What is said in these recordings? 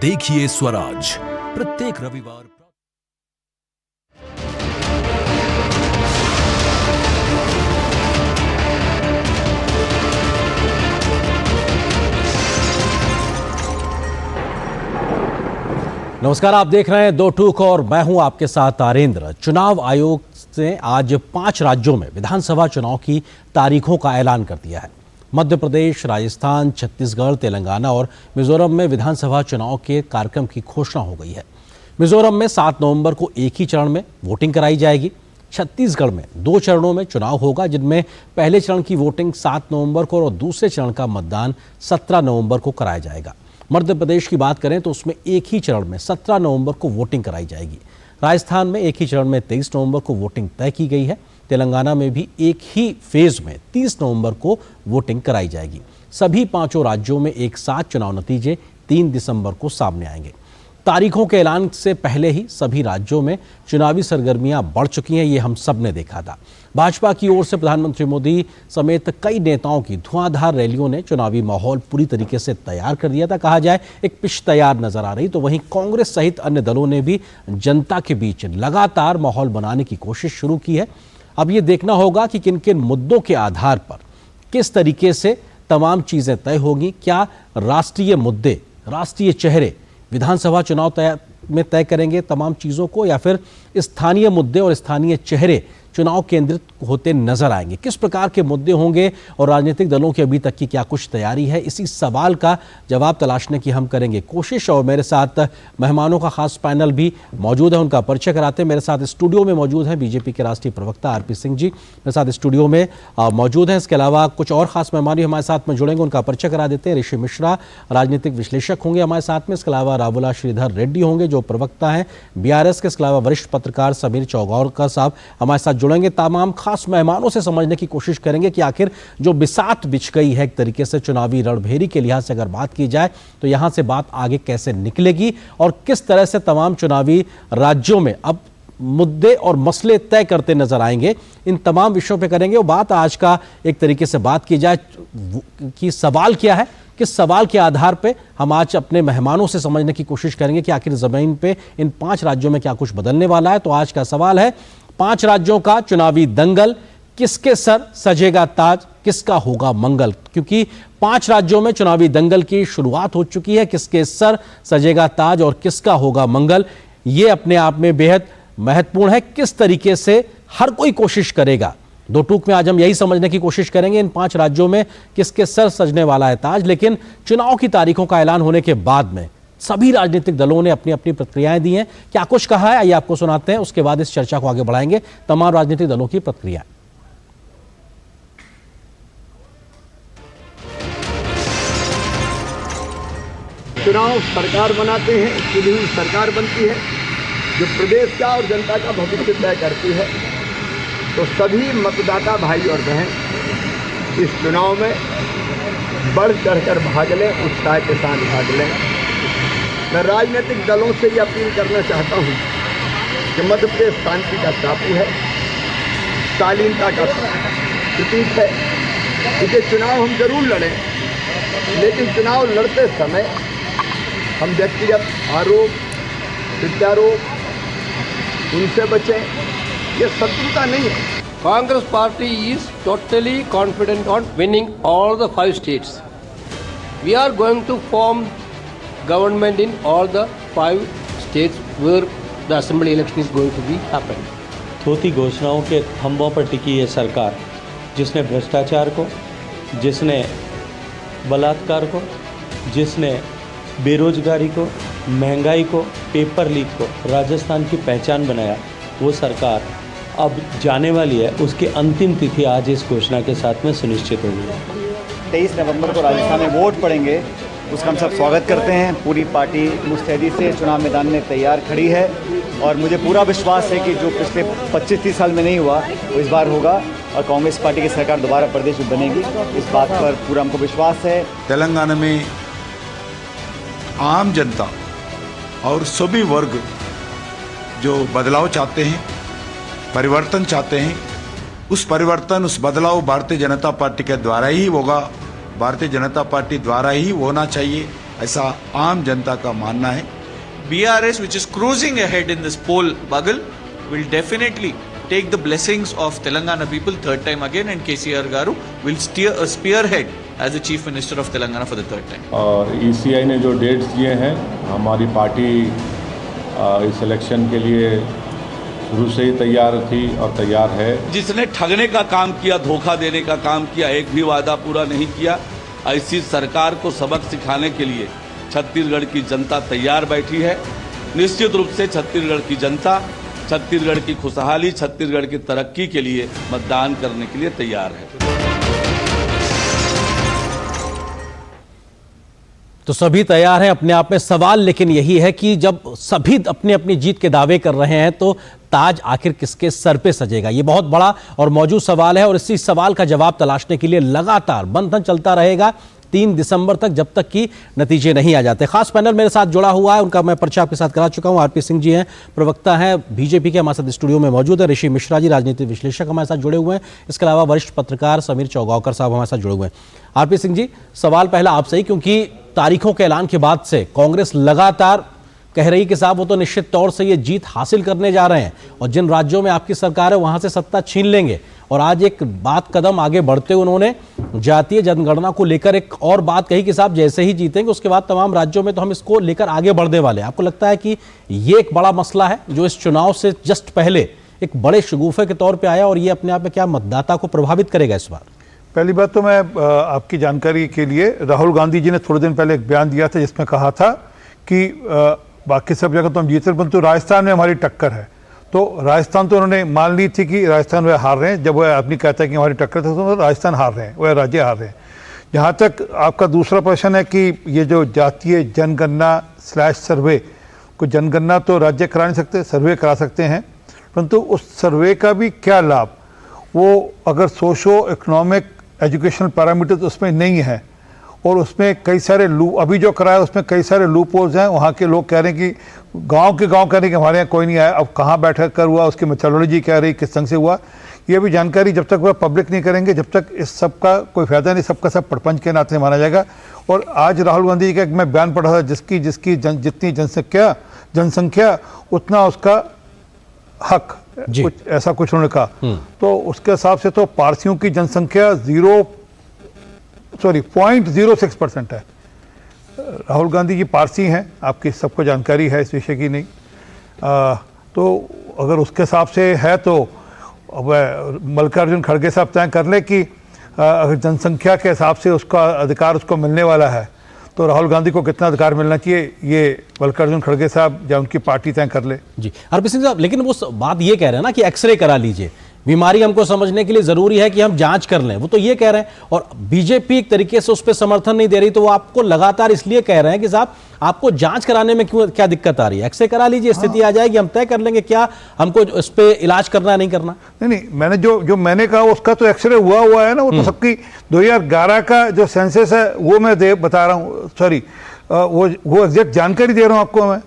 देखिए स्वराज प्रत्येक रविवार। नमस्कार, आप देख रहे हैं दो टूक और मैं हूं आपके साथ आरेंद्र। चुनाव आयोग ने आज 5 राज्यों में विधानसभा चुनाव की तारीखों का ऐलान कर दिया है। मध्य प्रदेश, राजस्थान, छत्तीसगढ़, तेलंगाना और मिजोरम में विधानसभा चुनाव के कार्यक्रम की घोषणा हो गई है। मिजोरम में 7 नवंबर को एक ही चरण में वोटिंग कराई जाएगी। छत्तीसगढ़ में 2 चरणों में चुनाव होगा, जिनमें पहले चरण की वोटिंग 7 नवंबर को और दूसरे चरण का मतदान 17 नवंबर को कराया जाएगा। मध्य प्रदेश की बात करें तो उसमें एक ही चरण में 17 नवंबर को वोटिंग कराई जाएगी। राजस्थान में एक ही चरण में 23 नवंबर को वोटिंग तय की गई है। तेलंगाना में भी एक ही फेज में 30 नवंबर को वोटिंग कराई जाएगी। सभी 5 राज्यों में एक साथ चुनाव नतीजे 3 दिसंबर को सामने आएंगे। तारीखों के ऐलान से पहले ही सभी राज्यों में चुनावी सरगर्मियां बढ़ चुकी हैं, ये हम सब ने देखा था। भाजपा की ओर से प्रधानमंत्री मोदी समेत कई नेताओं की धुआंधार रैलियों ने चुनावी माहौल पूरी तरीके से तैयार कर दिया था। कहा जाए एक पिच तैयार नजर आ रही, तो वहीं कांग्रेस सहित अन्य दलों ने भी जनता के बीच लगातार माहौल बनाने की कोशिश शुरू की है। अब ये देखना होगा कि किन किन मुद्दों के आधार पर किस तरीके से तमाम चीजें तय होगी। क्या राष्ट्रीय मुद्दे, राष्ट्रीय चेहरे विधानसभा चुनाव में तय करेंगे तमाम चीज़ों को, या फिर स्थानीय मुद्दे और स्थानीय चेहरे चुनाव केंद्रित होते नजर आएंगे? किस प्रकार के मुद्दे होंगे और राजनीतिक दलों की अभी तक की क्या कुछ तैयारी है, इसी सवाल का जवाब तलाशने की हम करेंगे कोशिश। और मेरे साथ मेहमानों का खास पैनल भी मौजूद है, उनका परिचय कराते हैं। मेरे साथ स्टूडियो में मौजूद है बीजेपी के राष्ट्रीय प्रवक्ता आरपी सिंह जी, मेरे साथ स्टूडियो में मौजूद हैं। इसके अलावा कुछ और खास मेहमान भी हमारे साथ में जुड़ेंगे, उनका परिचय करा देते हैं। ऋषि मिश्रा राजनीतिक विश्लेषक होंगे हमारे साथ में। इसके अलावा राबुला श्रीधर रेड्डी होंगे जो प्रवक्ता हैं BRS के। इसके अलावा वरिष्ठ पत्रकार समीर चौगौरकर साहब हमारे साथ जुड़ेंगे। तमाम खास मेहमानों से समझने की कोशिश करेंगे कि आखिर जो बिसात बिछ गई है एक तरीके से चुनावी रणभेरी के लिहाज से अगर बात की जाए, तो यहां से बात आगे कैसे निकलेगी और किस तरह से तमाम चुनावी राज्यों में अब मुद्दे और मसले तय करते नजर आएंगे। इन तमाम विषयों पे करेंगे। और बात आज का एक तरीके से बात की जाए कि सवाल क्या है, किस सवाल के आधार पे हम आज अपने मेहमानों से समझने की कोशिश करेंगे कि आखिर जमीन पे इन 5 राज्यों में क्या कुछ बदलने वाला है। तो आज का सवाल है 5 राज्यों का चुनावी दंगल, किसके सर सजेगा ताज, किसका होगा मंगल? क्योंकि 5 राज्यों में चुनावी दंगल की शुरुआत हो चुकी है। किसके सर सजेगा ताज और किसका होगा मंगल, ये अपने आप में बेहद महत्वपूर्ण है। किस तरीके से हर कोई कोशिश करेगा, दो टूक में आज हम यही समझने की कोशिश करेंगे इन 5 राज्यों में किसके सर सजने वाला है ताज। लेकिन चुनाव की तारीखों का ऐलान होने के बाद में सभी राजनीतिक दलों ने अपनी अपनी प्रतिक्रियाएं दी हैं। क्या कुछ कहा है आइए आपको सुनाते हैं, उसके बाद इस चर्चा को आगे बढ़ाएंगे। तमाम राजनीतिक दलों की प्रतिक्रियाएं। चुनाव सरकार बनाते हैं, चुनी हुई सरकार बनती है जो प्रदेश का और जनता का भविष्य तय करती है। तो सभी मतदाता भाई और बहन इस चुनाव में बढ़ चढ़कर भाग लें, उत्साह के साथ भाग लें। मैं राजनीतिक दलों से ये अपील करना चाहता हूँ कि मध्य प्रदेश शांति का टापू है, शालीनता का प्रतीक है। इसलिए चुनाव हम जरूर लड़ें, लेकिन चुनाव लड़ते समय हम व्यक्तिगत आरोप, प्रत्यारोप उनसे बचें। ये शत्रुता नहीं है। Congress party is totally confident on winning all the 5 states. We are going to form government in all the 5 states where the assembly election is going to be happening. थोथी घोषणाओं के खंभों पर टिकी है सरकार, जिसने भ्रष्टाचार को, जिसने बलात्कार को, जिसने बेरोजगारी को, महंगाई को, पेपर लीक को राजस्थान की पहचान बनाया, वो सरकार अब जाने वाली है। उसकी अंतिम तिथि आज इस घोषणा के साथ में सुनिश्चित होगी। 23 नवंबर को राजस्थान में वोट पड़ेंगे, उसका हम सब स्वागत करते हैं। पूरी पार्टी मुस्तैदी से चुनाव मैदान में तैयार खड़ी है और मुझे पूरा विश्वास है कि जो पिछले 25-30 साल में नहीं हुआ वो इस बार होगा और कांग्रेस पार्टी की सरकार दोबारा प्रदेश में बनेगी। इस बात पर पूरा हमको विश्वास है। तेलंगाना में आम जनता और सभी वर्ग जो बदलाव चाहते हैं, परिवर्तन चाहते हैं, उस परिवर्तन, उस बदलाव भारतीय जनता पार्टी के द्वारा ही होगा। भारतीय जनता पार्टी द्वारा ही होना चाहिए। ऐसा आम जनता का मानना है। BRS, which is cruising ahead in this poll bubble, will definitely take the blessings of Telangana people third time again, and KCR Garu will spearhead as the Chief Minister of Telangana for the third time. ECI ने जो dates दिए हैं, हमारी party इस election के लिए शुरू से ही तैयार थी और तैयार है। जिसने ठगने का काम किया, धोखा देने का काम किया, एक भी वादा पूरा नहीं किया, ऐसी सरकार को सबक सिखाने के लिए छत्तीसगढ़ की जनता तैयार बैठी है। निश्चित रूप से छत्तीसगढ़ की जनता छत्तीसगढ़ की खुशहाली, छत्तीसगढ़ की तरक्की के लिए मतदान करने के लिए तैयार है। तो सभी तैयार हैं अपने आप में। सवाल लेकिन यही है कि जब सभी अपनी अपनी जीत के दावे कर रहे हैं तो ताज आखिर किसके सर पे सजेगा? ये बहुत बड़ा और मौजूद सवाल है और इसी सवाल का जवाब तलाशने के लिए लगातार मंथन चलता रहेगा 3 दिसंबर तक, जब तक कि नतीजे नहीं आ जाते। खास पैनल मेरे साथ जुड़ा हुआ है, उनका मैं परिचय आपके साथ करा चुका हूं। आरपी सिंह जी हैं, प्रवक्ता हैं बीजेपी के, हमारे साथ स्टूडियो में मौजूद है। ऋषि मिश्रा जी, राजनीतिक विश्लेषक, हमारे साथ जुड़े हुए हैं। इसके अलावा वरिष्ठ पत्रकार समीर चौगावकर साहब हमारे साथ जुड़े हुए हैं। आरपी सिंह जी, सवाल पहला आपसे ही, क्योंकि तारीखों के ऐलान के बाद से कांग्रेस लगातार कह रही कि साहब वो तो निश्चित तौर से ये जीत हासिल करने जा रहे हैं और जिन राज्यों में आपकी सरकार है वहां से सत्ता छीन लेंगे। और आज एक बात कदम आगे बढ़ते हुए उन्होंने जातीय जनगणना को लेकर एक और बात कही कि साहब जैसे ही जीतेंगे उसके बाद तमाम राज्यों में तो हम इसको लेकर आगे बढ़ने वाले हैं। आपको लगता है कि ये एक बड़ा मसला है जो इस चुनाव से जस्ट पहले एक बड़े शगुफे के तौर पर आया और ये अपने आप में क्या मतदाता को प्रभावित करेगा इस बार? पहली बात तो मैं आपकी जानकारी के लिए, राहुल गांधी जी ने थोड़े दिन पहले एक बयान दिया था जिसमें कहा था कि बाकी सब जगह तो हम जीते परंतु राजस्थान में हमारी टक्कर है। तो राजस्थान तो उन्होंने मान ली थी कि राजस्थान वह हार रहे हैं। जब वह आदमी कहता है कि हमारी टक्कर है तो राजस्थान हार रहे हैं, वह राज्य हार रहे हैं। जहाँ तक आपका दूसरा प्रश्न है कि ये जो जातीय जनगणना / सर्वे, को जनगणना तो राज्य करा नहीं सकते, सर्वे करा सकते हैं, परंतु उस सर्वे का भी क्या लाभ? वो अगर सोशो इकोनॉमिक एजुकेशनल पैरामीटर्स उसमें नहीं है और उसमें कई सारे अभी जो कराया उसमें कई सारे लूप होल्स हैं। वहाँ के लोग कह रहे हैं कि गांव कह रहे हैं कि हमारे यहाँ कोई नहीं आया। अब कहाँ बैठक कर हुआ, उसकी मेथोडोलॉजी कह रही, किस ढंग से हुआ, ये भी जानकारी जब तक वह पब्लिक नहीं करेंगे जब तक इस सब का कोई फायदा नहीं। सबका सब प्रपंच के नाते माना जाएगा। और आज राहुल गांधी जी का मैं बयान पढ़ा था, जितनी जनसंख्या उतना उसका हक, कुछ उन्होंने कहा। तो उसके हिसाब से तो पारसियों की जनसंख्या 0.06% है। राहुल गांधी जी पारसी हैं, आपकी सबको जानकारी है इस विषय की नहीं। तो अगर उसके हिसाब से है तो मल्लिकार्जुन खड़गे साहब तय कर ले कि अगर जनसंख्या के हिसाब से उसका अधिकार उसको मिलने वाला है तो राहुल गांधी को कितना अधिकार मिलना चाहिए, ये मल्लिकार्जुन खड़गे साहब या उनकी पार्टी तय कर ले। जी आरपी सिंह साहब, लेकिन वो बात ये कह रहे हैं ना कि एक्सरे करा लीजिए, बीमारी हमको समझने के लिए जरूरी है कि हम जांच कर लें, वो तो ये कह रहे हैं। और बीजेपी एक तरीके से उस पर समर्थन नहीं दे रही, तो वो आपको लगातार इसलिए कह रहे हैं कि साहब आपको जांच कराने में क्यों, क्या दिक्कत आ रही है? एक्सरे करा लीजिए, स्थिति आ जाएगी, हम तय कर लेंगे क्या हमको इस पे इलाज करना है नहीं करना। नहीं, मैंने जो मैंने कहा उसका तो एक्सरे हुआ है ना, वो तो सबकी 2011 का जो सेंसस है वो मैं बता रहा हूँ, सॉरी वो एग्जैक्ट जानकारी दे रहा हूँ आपको मैं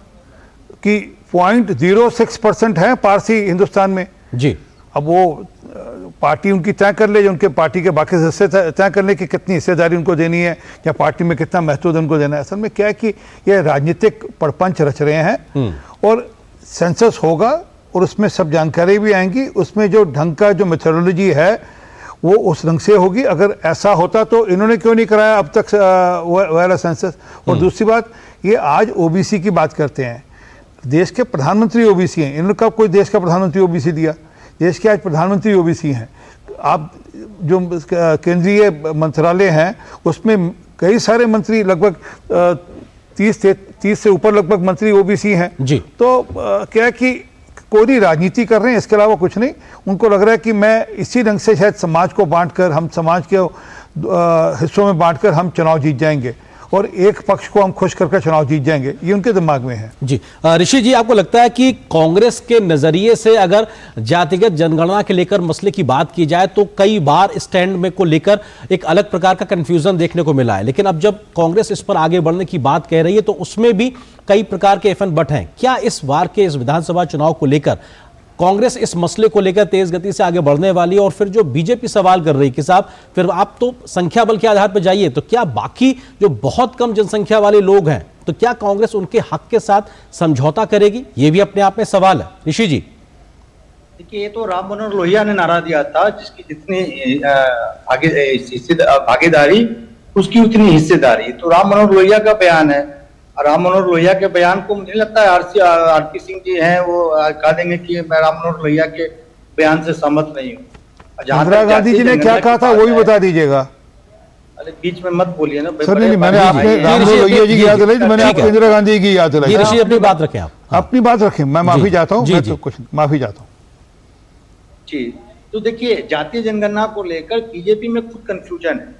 कि 0.06% है पारसी हिंदुस्तान में। जी अब वो पार्टी उनकी तय कर ले, जो उनके पार्टी के बाकी सदस्य तय कर ले कि कितनी हिस्सेदारी उनको देनी है या पार्टी में कितना महत्व उनको देना है। असल में क्या है कि ये राजनीतिक प्रपंच रच रहे हैं और सेंसस होगा और उसमें सब जानकारी भी आएंगी, उसमें जो ढंग का जो मेथोडोलॉजी है वो उस ढंग से होगी। अगर ऐसा होता तो इन्होंने क्यों नहीं कराया अब तक वाला सेंसस। और दूसरी बात, ये आज ओबीसी की बात करते हैं, देश के प्रधानमंत्री ओबीसी हैं, इन्होंने कब कोई देश का प्रधानमंत्री ओबीसी दिया? देश के आज प्रधानमंत्री ओबीसी हैं। आप जो केंद्रीय मंत्रालय हैं उसमें कई सारे मंत्री, लगभग 30 से ऊपर लगभग मंत्री ओबीसी हैं। जी तो क्या है कि कोई राजनीति कर रहे हैं, इसके अलावा कुछ नहीं। उनको लग रहा है कि मैं इसी ढंग से शायद समाज को बांटकर, हम समाज के हिस्सों में बांटकर हम चुनाव जीत जाएंगे और एक पक्ष को हम खुश करके चुनाव जीत जाएंगे, ये उनके दिमाग में है। जी ऋषि जी, आपको लगता है कि कांग्रेस के नजरिए से अगर जातिगत जनगणना के लेकर मसले की बात की जाए तो कई बार स्टैंड में को लेकर एक अलग प्रकार का कंफ्यूजन देखने को मिला है, लेकिन अब जब कांग्रेस इस पर आगे बढ़ने की बात कह रही है तो उसमें भी कई प्रकार के एफन बट हैं। क्या इस बार के इस विधानसभा चुनाव को लेकर कांग्रेस इस मसले को लेकर तेज गति से आगे बढ़ने वाली है? और फिर जो बीजेपी सवाल कर रही कि साहब फिर आप तो संख्या बल के आधार पर जाइए, तो क्या बाकी जो बहुत कम जनसंख्या वाले लोग हैं, तो क्या कांग्रेस उनके हक के साथ समझौता करेगी? ये भी अपने आप में सवाल है। ऋषि जी, देखिए, ये तो राम मनोहर लोहिया ने नारा दिया था, जिसकी जितनी भागीदारी उसकी उतनी हिस्सेदारी। तो राम मनोहर लोहिया का बयान है, और राम मनोहर लोहिया के बयान को मुझे लगता है आरपी सिंह जी हैं, वो कह देंगे कि मैं राम मनोहर लोहिया के बयान से सहमत नहीं हूँ। इंदिरा गांधी जी ने क्या कहा था वो भी बता दीजिएगा। अरे बीच में मत बोलिए ना सर। नहीं, मैंने आपने राम मनोहर लोहिया जी की याद दिलाई, मैंने आपको इंदिरा गांधी की याद दिलाई। ऋषि अपनी बात रखें, आप अपनी बात रखें। मैं माफी चाहता हूँ, मैं तो कुछ माफी चाहता हूँ जी। तो देखिए, जातीय जनगणना को लेकर बीजेपी में खुद कंफ्यूजन है।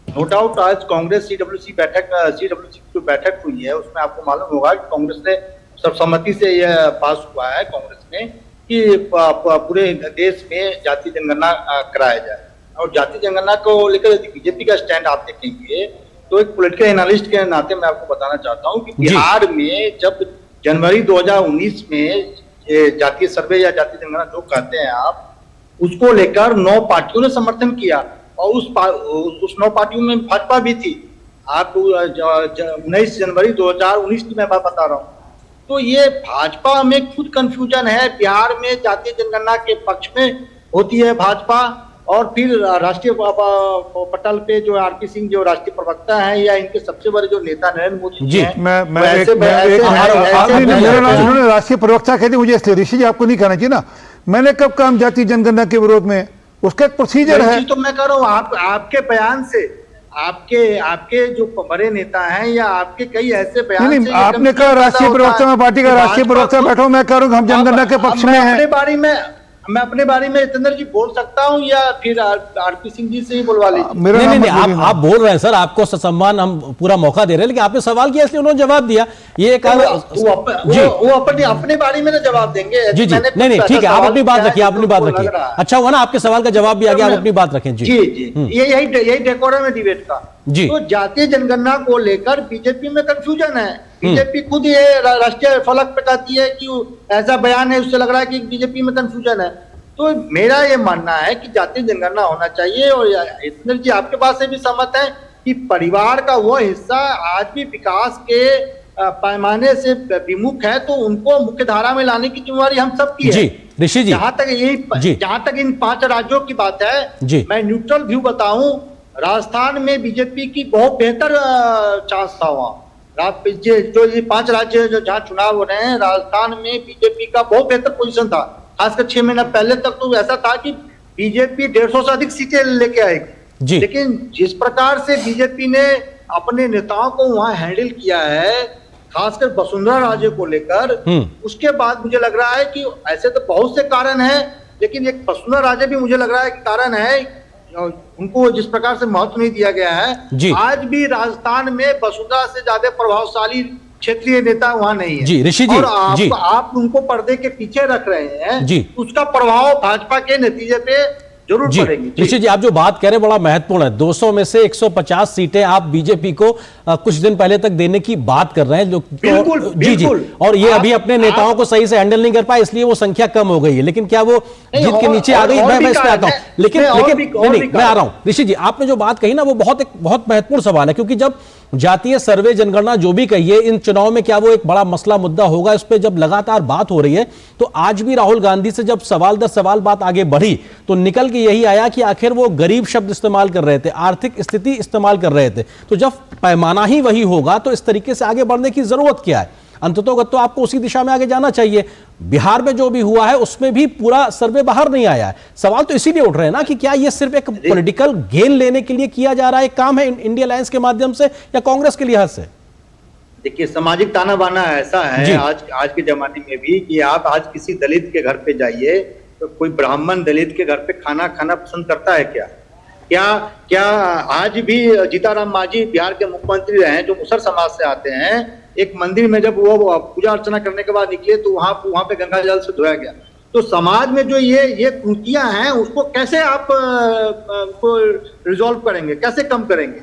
नो डाउट आज कांग्रेस सीडब्ल्यूसी जो बैठक हुई है, उसमें आपको मालूम होगा कि कांग्रेस ने सर्वसम्मति से यह पास हुआ है कांग्रेस में कि पूरे देश में जातीय जनगणना कराया जाए। और जातीय जनगणना को लेकर यदि बीजेपी का स्टैंड आप देखेंगे तो एक पॉलिटिकल एनालिस्ट के नाते मैं आपको बताना चाहता हूँ कि बिहार में जब जनवरी 2019 में जातीय सर्वे या जातीय जनगणना जो कहते हैं आप, उसको लेकर 9 पार्टियों ने समर्थन किया, और उस 9 पार्टियों में भाजपा भी थी। आप 19 जनवरी 2019 की मैं बात बता रहा हूँ। तो ये भाजपा में खुद कंफ्यूजन है। बिहार में जातीय जनगणना के पक्ष में होती है भाजपा, और फिर राष्ट्रीय पटल पे जो आरपी सिंह जो राष्ट्रीय प्रवक्ता हैं या इनके सबसे बड़े जो नेता नरेंद्र मोदी जी हैं, उन्होंने राष्ट्रीय प्रवक्ता कहते, मुझे इसलिए ऋषि जी आपको नहीं कहना चाहिए ना। मैंने कब कहा जातीय जनगणना के विरोध में? उसका एक प्रोसीजर है। तो मैं कह रहा हूँ आपके बयान से, आपके जो बड़े नेता हैं या आपके कई ऐसे बयान नहीं, से आपने कहा राष्ट्रीय प्रवक्ता, मैं पार्टी का राष्ट्रीय प्रवक्ता बैठा हूँ, मैं कह रहा हूँ हम जनगणना के पक्ष में हैं। मैं अपने बारे में जितेंद्र जी बोल सकता हूं या फिर आरपी सिंह जी से ही बुलवा लीजिए? नहीं, आप बोल रहे हैं सर, आपको सम्मान हम पूरा मौका दे रहे हैं, लेकिन आपने सवाल किया इसलिए उन्होंने जवाब दिया। ये वो अपने बारे में ना जवाब देंगे जी। नहीं, ठीक है, आप अपनी बात रखिए, आप अपनी बात रखिए। अच्छा हुआ ना, आपके सवाल का जवाब भी आ गया, आप अपनी बात रखें। जी, यही डेकोरम है डिबेट का। तो जातीय जनगणना को लेकर बीजेपी में कंफ्यूजन है। बीजेपी खुद ये राष्ट्रीय फलक पे कहती है कि ऐसा बयान है, उससे लग रहा है कि बीजेपी में कंफ्यूजन है। तो मेरा ये मानना है कि जातीय जनगणना होना चाहिए। और जितेंद्र जी आपके पास से भी सहमत है कि परिवार का वो हिस्सा आज भी विकास के पैमाने से विमुख है, तो उनको मुख्य धारा में लाने की जिम्मेवारी हम सबकी है। ऋषि जी, जहां तक इन 5 राज्यों की बात है, मैं न्यूट्रल व्यू बताऊं, राजस्थान में बीजेपी की बहुत बेहतर चांस था। वहाँ जो ये 5 राज्य जो जहाँ चुनाव हो रहे हैं, राजस्थान में बीजेपी का बहुत बेहतर पोजीशन था। खासकर 6 महीना पहले तक तो ऐसा था कि बीजेपी 150 से अधिक सीटें लेके आएगी। लेकिन जिस प्रकार से बीजेपी ने अपने नेताओं को वहां हैंडल किया है, खासकर वसुंधरा राजे को लेकर, उसके बाद मुझे लग रहा है कि ऐसे तो बहुत से कारण हैं, लेकिन एक वसुंधरा राजे भी मुझे लग रहा है कि कारण है। उनको जिस प्रकार से महत्व नहीं दिया गया है, आज भी राजस्थान में वसुंधरा से ज्यादा प्रभावशाली क्षेत्रीय नेता वहां नहीं है। जी, ऋषि जी, और आप उनको पर्दे के पीछे रख रहे हैं जी। उसका प्रभाव भाजपा के नतीजे पे जरूर पड़ेगी। ऋषि जी, आप जो बात कह रहे हैं बड़ा महत्वपूर्ण है। 200 में से 150 सीटें आप बीजेपी को कुछ दिन पहले तक देने की बात कर रहे हैं। बिल्कुल, जी। और ये अभी अपने नेताओं को सही से हैंडल नहीं कर पाए, इसलिए वो संख्या कम हो गई है। लेकिन क्या वो जीत के नीचे आ गई? मैं इस पे आता हूँ, लेकिन मैं आ रहा हूँ। ऋषि जी, आपने जो बात कही ना, वो बहुत महत्वपूर्ण सवाल है, क्योंकि जब जातीय सर्वे जनगणना जो भी कहिए, इन चुनाव में क्या वो एक बड़ा मसला मुद्दा होगा, इस पे जब लगातार बात हो रही है, तो आज भी राहुल गांधी से जब सवाल दर सवाल बात आगे बढ़ी तो निकल के यही आया कि आखिर वो गरीब शब्द इस्तेमाल कर रहे थे, आर्थिक स्थिति इस्तेमाल कर रहे थे। तो जब पैमाना ही वही होगा तो इस तरीके से आगे बढ़ने की जरूरत क्या है? अंततोगत तो आपको उसी दिशा में आगे जाना चाहिए। बिहार में जो भी हुआ है उसमें भी पूरा सर्वे बाहर नहीं आया है। सवाल तो इसीलिए उठ रहे हैं ना कि क्या ये सिर्फ एक पॉलिटिकल गेन लेने के लिए किया जा रहा है काम है इंडिया अलायंस के माध्यम से, या कांग्रेस के लिहाज से? देखिए, सामाजिक ताना बाना ऐसा है आज के जमाने में भी कि आप आज किसी दलित के घर पे जाइए तो कोई ब्राह्मण दलित के घर पे खाना खाना पसंद करता है क्या? आज भी जीताराम मांझी बिहार के मुख्यमंत्री रहे हैं, जो मुसर समाज से आते हैं। एक मंदिर में जब वो पूजा अर्चना करने के बाद निकले तो वहां पे गंगा जल से धोया गया। तो समाज में जो ये कृतियां हैं, उसको कैसे आप रिजॉल्व करेंगे, कैसे कम करेंगे?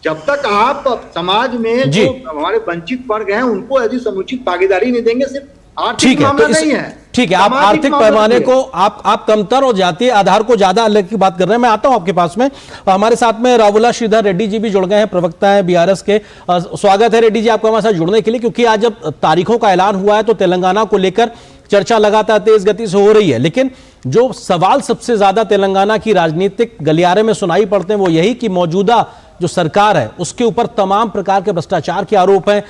जब तक आप समाज में जो हमारे वंचित वर्ग हैं उनको यदि समुचित भागीदारी नहीं देंगे, सिर्फ आर्थिक मामला नहीं है। ठीक है, आप आर्थिक पैमाने को आप कमतर और जातीय आधार को ज्यादा अलग की बात कर रहे हैं। मैं आता हूं आपके पास में। हमारे साथ में रावुला श्रीधर रेड्डी जी भी जुड़ गए हैं, प्रवक्ता हैं बीआरएस के। स्वागत है रेड्डी जी आपको हमारे साथ जुड़ने के लिए, क्योंकि आज जब तारीखों का ऐलान हुआ है तो तेलंगाना को लेकर चर्चा लगातार तेज गति से हो रही है, लेकिन जो सवाल सबसे ज्यादा तेलंगाना की राजनीतिक गलियारे में सुनाई पड़ते हैं वो यही कि मौजूदा जो सरकार है उसके ऊपर तमाम प्रकार के भ्रष्टाचार के आरोप हैं,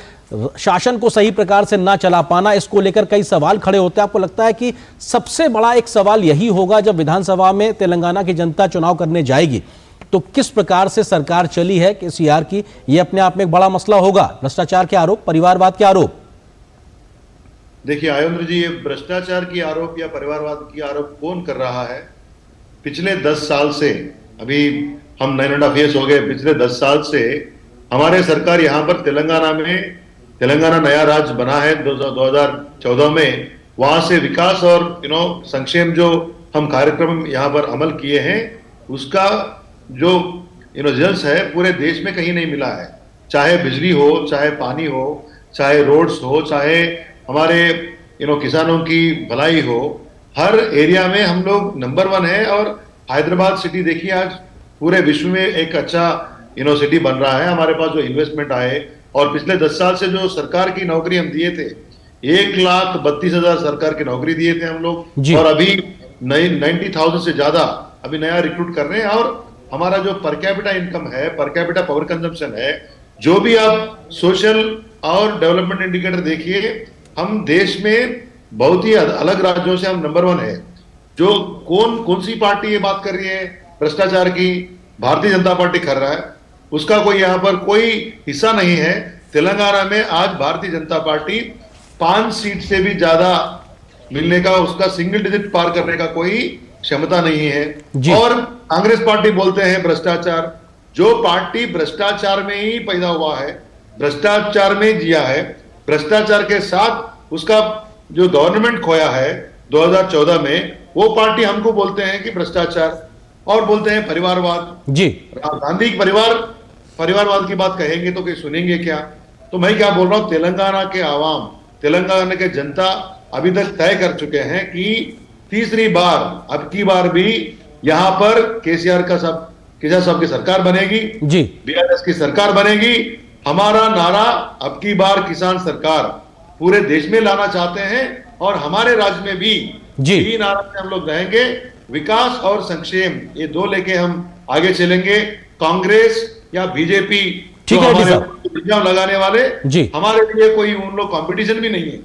शासन को सही प्रकार से ना चला पाना, इसको लेकर कई सवाल खड़े होते हैं। आपको लगता है कि सबसे बड़ा एक सवाल यही होगा जब विधानसभा में तेलंगाना की जनता चुनाव करने जाएगी तो किस प्रकार से सरकार चली है केसीआर की, यह अपने आप में एक बड़ा मसला होगा। भ्रष्टाचार के आरोप, परिवारवाद के आरोप। देखिए आयुन्द्र जी, ये भ्रष्टाचार की आरोप या परिवारवाद की आरोप कौन कर रहा है? पिछले 10 साल से, अभी हम 9.5 years हो गए, पिछले 10 साल से हमारे सरकार यहाँ पर तेलंगाना नया राज्य बना है 2014 में, वहां से विकास और संक्षेम जो हम कार्यक्रम यहाँ पर अमल किए हैं उसका जो रिजल्ट्स है पूरे देश में कहीं नहीं मिला है। चाहे बिजली हो, चाहे पानी हो, चाहे रोड्स हो, चाहे हमारे किसानों की भलाई हो, हर एरिया में हम लोग नंबर 1 है। और हैदराबाद सिटी देखिए आज पूरे विश्व में एक अच्छा सिटी बन रहा है। हमारे पास जो इन्वेस्टमेंट आए और पिछले 10 साल से जो सरकार की नौकरी हम दिए थे, 1,32,000 सरकार की नौकरी दिए थे हम लोग, और अभी 90,000 से ज्यादा अभी नया रिक्रूट कर रहे हैं। और हमारा जो पर कैपिटा इनकम है, पर कैपिटा पावर कंजम्पशन है, जो भी आप सोशल और डेवलपमेंट इंडिकेटर देखिए, हम देश में बहुत ही अलग राज्यों से हम नंबर 1 है। जो कौन सी पार्टी ये बात कर रही है भ्रष्टाचार की? भारतीय जनता पार्टी कर रहा है, उसका कोई यहाँ पर कोई हिस्सा नहीं है। तेलंगाना में आज भारतीय जनता पार्टी 5 सीट से भी ज्यादा मिलने का, उसका सिंगल डिजिट पार करने का कोई क्षमता नहीं है। और कांग्रेस पार्टी बोलते हैं भ्रष्टाचार। जो पार्टी भ्रष्टाचार में ही पैदा हुआ है, भ्रष्टाचार में जिया है, भ्रष्टाचार के साथ उसका जो गवर्नमेंट खोया है 2014 में, वो पार्टी हमको बोलते हैं कि भ्रष्टाचार, और बोलते हैं परिवारवाद। जी, गांधी परिवारवाद की बात कहेंगे तो कोई सुनेंगे क्या? तो मैं क्या बोल रहा हूं, तेलंगाना के आवाम, तेलंगाना के जनता अभी तक तय कर चुके हैं कि तीसरी बार, अब की बार भी यहां पर केसीआर साहब की सरकार बनेगी, जी, बीआरएस की सरकार बनेगी। हमारा नारा अब की बार किसान सरकार पूरे देश में लाना चाहते हैं, और हमारे राज्य में भी यही नारा से हम लोग रहेंगे। विकास और संक्षेम, ये 2 लेके हम आगे चलेंगे। कांग्रेस या बीजेपी, ठीक है, इल्जाम लगाने वाले जी, हमारे लिए कोई उन लोग कंपटीशन भी नहीं है।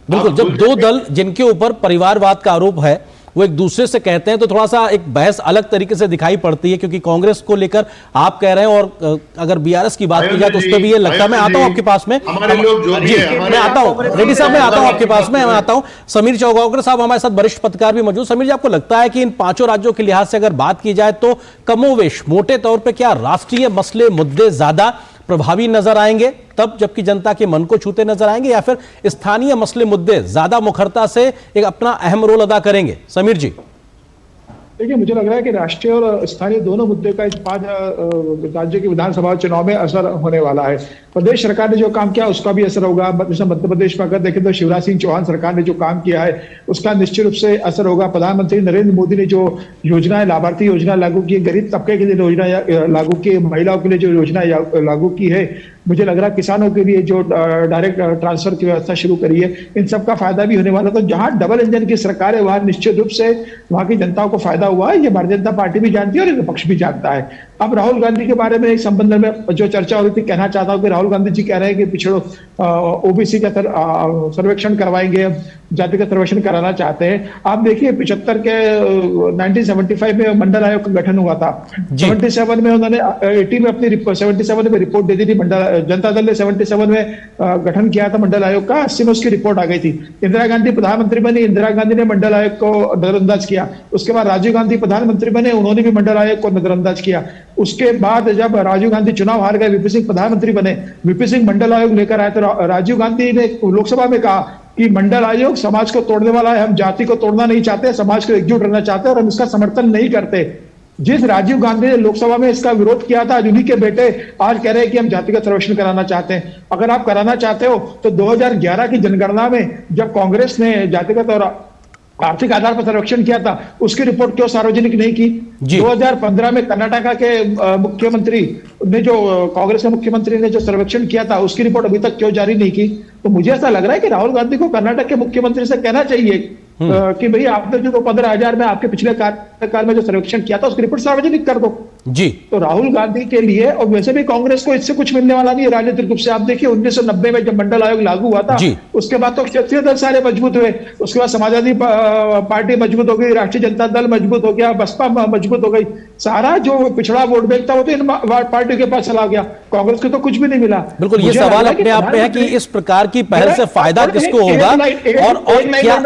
बिल्कुल, जब 2 दल जिनके ऊपर परिवारवाद का आरोप है वो एक दूसरे से कहते हैं तो थोड़ा सा एक बहस अलग तरीके से दिखाई पड़ती है, क्योंकि कांग्रेस को लेकर आप कह रहे हैं और अगर बीआरएस की बात की जाए तो उस पर भी ये लगता है। मैं आता हूं आपके पास में, मैं आता हूं रेड्डी साहब, मैं आता हूं आपके पास में, मैं आता हूं समीर चौगावकर साहब हमारे साथ, वरिष्ठ पत्रकार भी मौजूद। समीर जी, आपको लगता है कि इन 5 राज्यों के लिहाज से अगर बात की जाए तो कमोवेश मोटे तौर पर क्या राष्ट्रीय मसले मुद्दे ज्यादा प्रभावी नजर आएंगे तब, जबकि जनता के मन को छूते नजर आएंगे, या फिर स्थानीय मसले मुद्दे ज्यादा मुखरता से एक अपना अहम रोल अदा करेंगे? समीर जी, देखिए, मुझे लग रहा है कि राष्ट्रीय और स्थानीय दोनों मुद्दे का इस 5 राज्यों के विधानसभा चुनाव में असर होने वाला है। प्रदेश सरकार ने जो काम किया उसका भी असर होगा। जैसे मध्य प्रदेश में अगर देखें तो शिवराज सिंह चौहान सरकार ने जो काम किया है उसका निश्चित रूप से असर होगा। प्रधानमंत्री नरेंद्र मोदी ने जो योजनाएं, लाभार्थी योजना लागू की, गरीब तबके के लिए योजना लागू की, महिलाओं के लिए जो योजना लागू की है, मुझे लग रहा है किसानों के लिए जो डायरेक्ट ट्रांसफर की व्यवस्था शुरू करी है, इन सब का फायदा भी होने वाला। तो जहां डबल इंजन की सरकार है वहां निश्चित रूप से वहां की जनता को फायदा हुआ है। ये भारतीय जनता पार्टी भी जानती है और विपक्ष भी जानता है। अब राहुल गांधी के बारे में इस संबंध में जो चर्चा हो रही थी, कहना चाहता हूं कि राहुल गांधी जी कह रहे हैं कि पिछड़ों ओबीसी का सर्वेक्षण करवाएंगे, जातिगत सर्वेक्षण कराना चाहते हैं। आप देखिए 75 के 1975 में मंडल आयोग का गठन हुआ था, 77 में उन्होंने 80 में अपनी 77 में रिपोर्ट दे दी थी। जनता दल ने 77 में गठन किया था मंडल आयोग का, 80 में उसकी रिपोर्ट आ गई थी। इंदिरा गांधी प्रधानमंत्री बनी, इंदिरा गांधी ने मंडल आयोग को नजरअंदाज किया। उसके बाद राजीव गांधी प्रधानमंत्री बने, उन्होंने भी मंडल आयोग को नजरअंदाज किया। उसके बाद जब राजीव गांधी चुनाव हार गए, वीपी सिंह प्रधानमंत्री बने, वीपी सिंह मंडल आयोग लेकर आए, तो राजीव गांधी ने लोकसभा में कहा कि मंडल आयोग समाज को तोड़ने वाला है, हम जाति को तोड़ना नहीं चाहते, समाज को एकजुट रहना चाहते हैं और हम इसका समर्थन नहीं करते। जिस राजीव गांधी ने लोकसभा में इसका विरोध किया था, उन्हीं के बेटे आज कह रहे हैं कि हम जातिगत सर्वेक्षण कराना चाहते हैं। अगर आप कराना चाहते हो तो 2011 की जनगणना में जब कांग्रेस ने जातिगत और आर्थिक आधार पर सर्वेक्षण किया था, उसकी रिपोर्ट क्यों सार्वजनिक नहीं की? 2015 में कर्नाटका के मुख्यमंत्री ने जो कांग्रेस के मुख्यमंत्री ने जो सर्वेक्षण किया था, उसकी रिपोर्ट अभी तक क्यों जारी नहीं की? तो मुझे ऐसा लग रहा है कि राहुल गांधी को कर्नाटक के मुख्यमंत्री से कहना चाहिए कि भाई आपने जो 15,000 में आपके पिछले कार्यकाल में जो सर्वेक्षण किया था, उसकी रिपोर्ट सार्वजनिक कर दो जी। तो राहुल गांधी के लिए, और वैसे भी कांग्रेस को इससे कुछ मिलने वाला नहीं है राजनीतिक रूप से। आप देखिए 1990 में जब मंडल आयोग लागू हुआ था, उसके बाद तो क्षेत्रीय दल सारे मजबूत हुए, उसके बाद समाजवादी पार्टी मजबूत हो गई, राष्ट्रीय जनता दल मजबूत हो गया, बसपा मजबूत हो गई, सारा जो पिछड़ा वोट बैंक था वो तो इन पार्टियों के पास चला गया, कांग्रेस को तो कुछ भी नहीं मिला। बिल्कुल, ये सवाल अपने आप में है कि इस प्रकार की पहल से फायदा किसको होगा और क्या?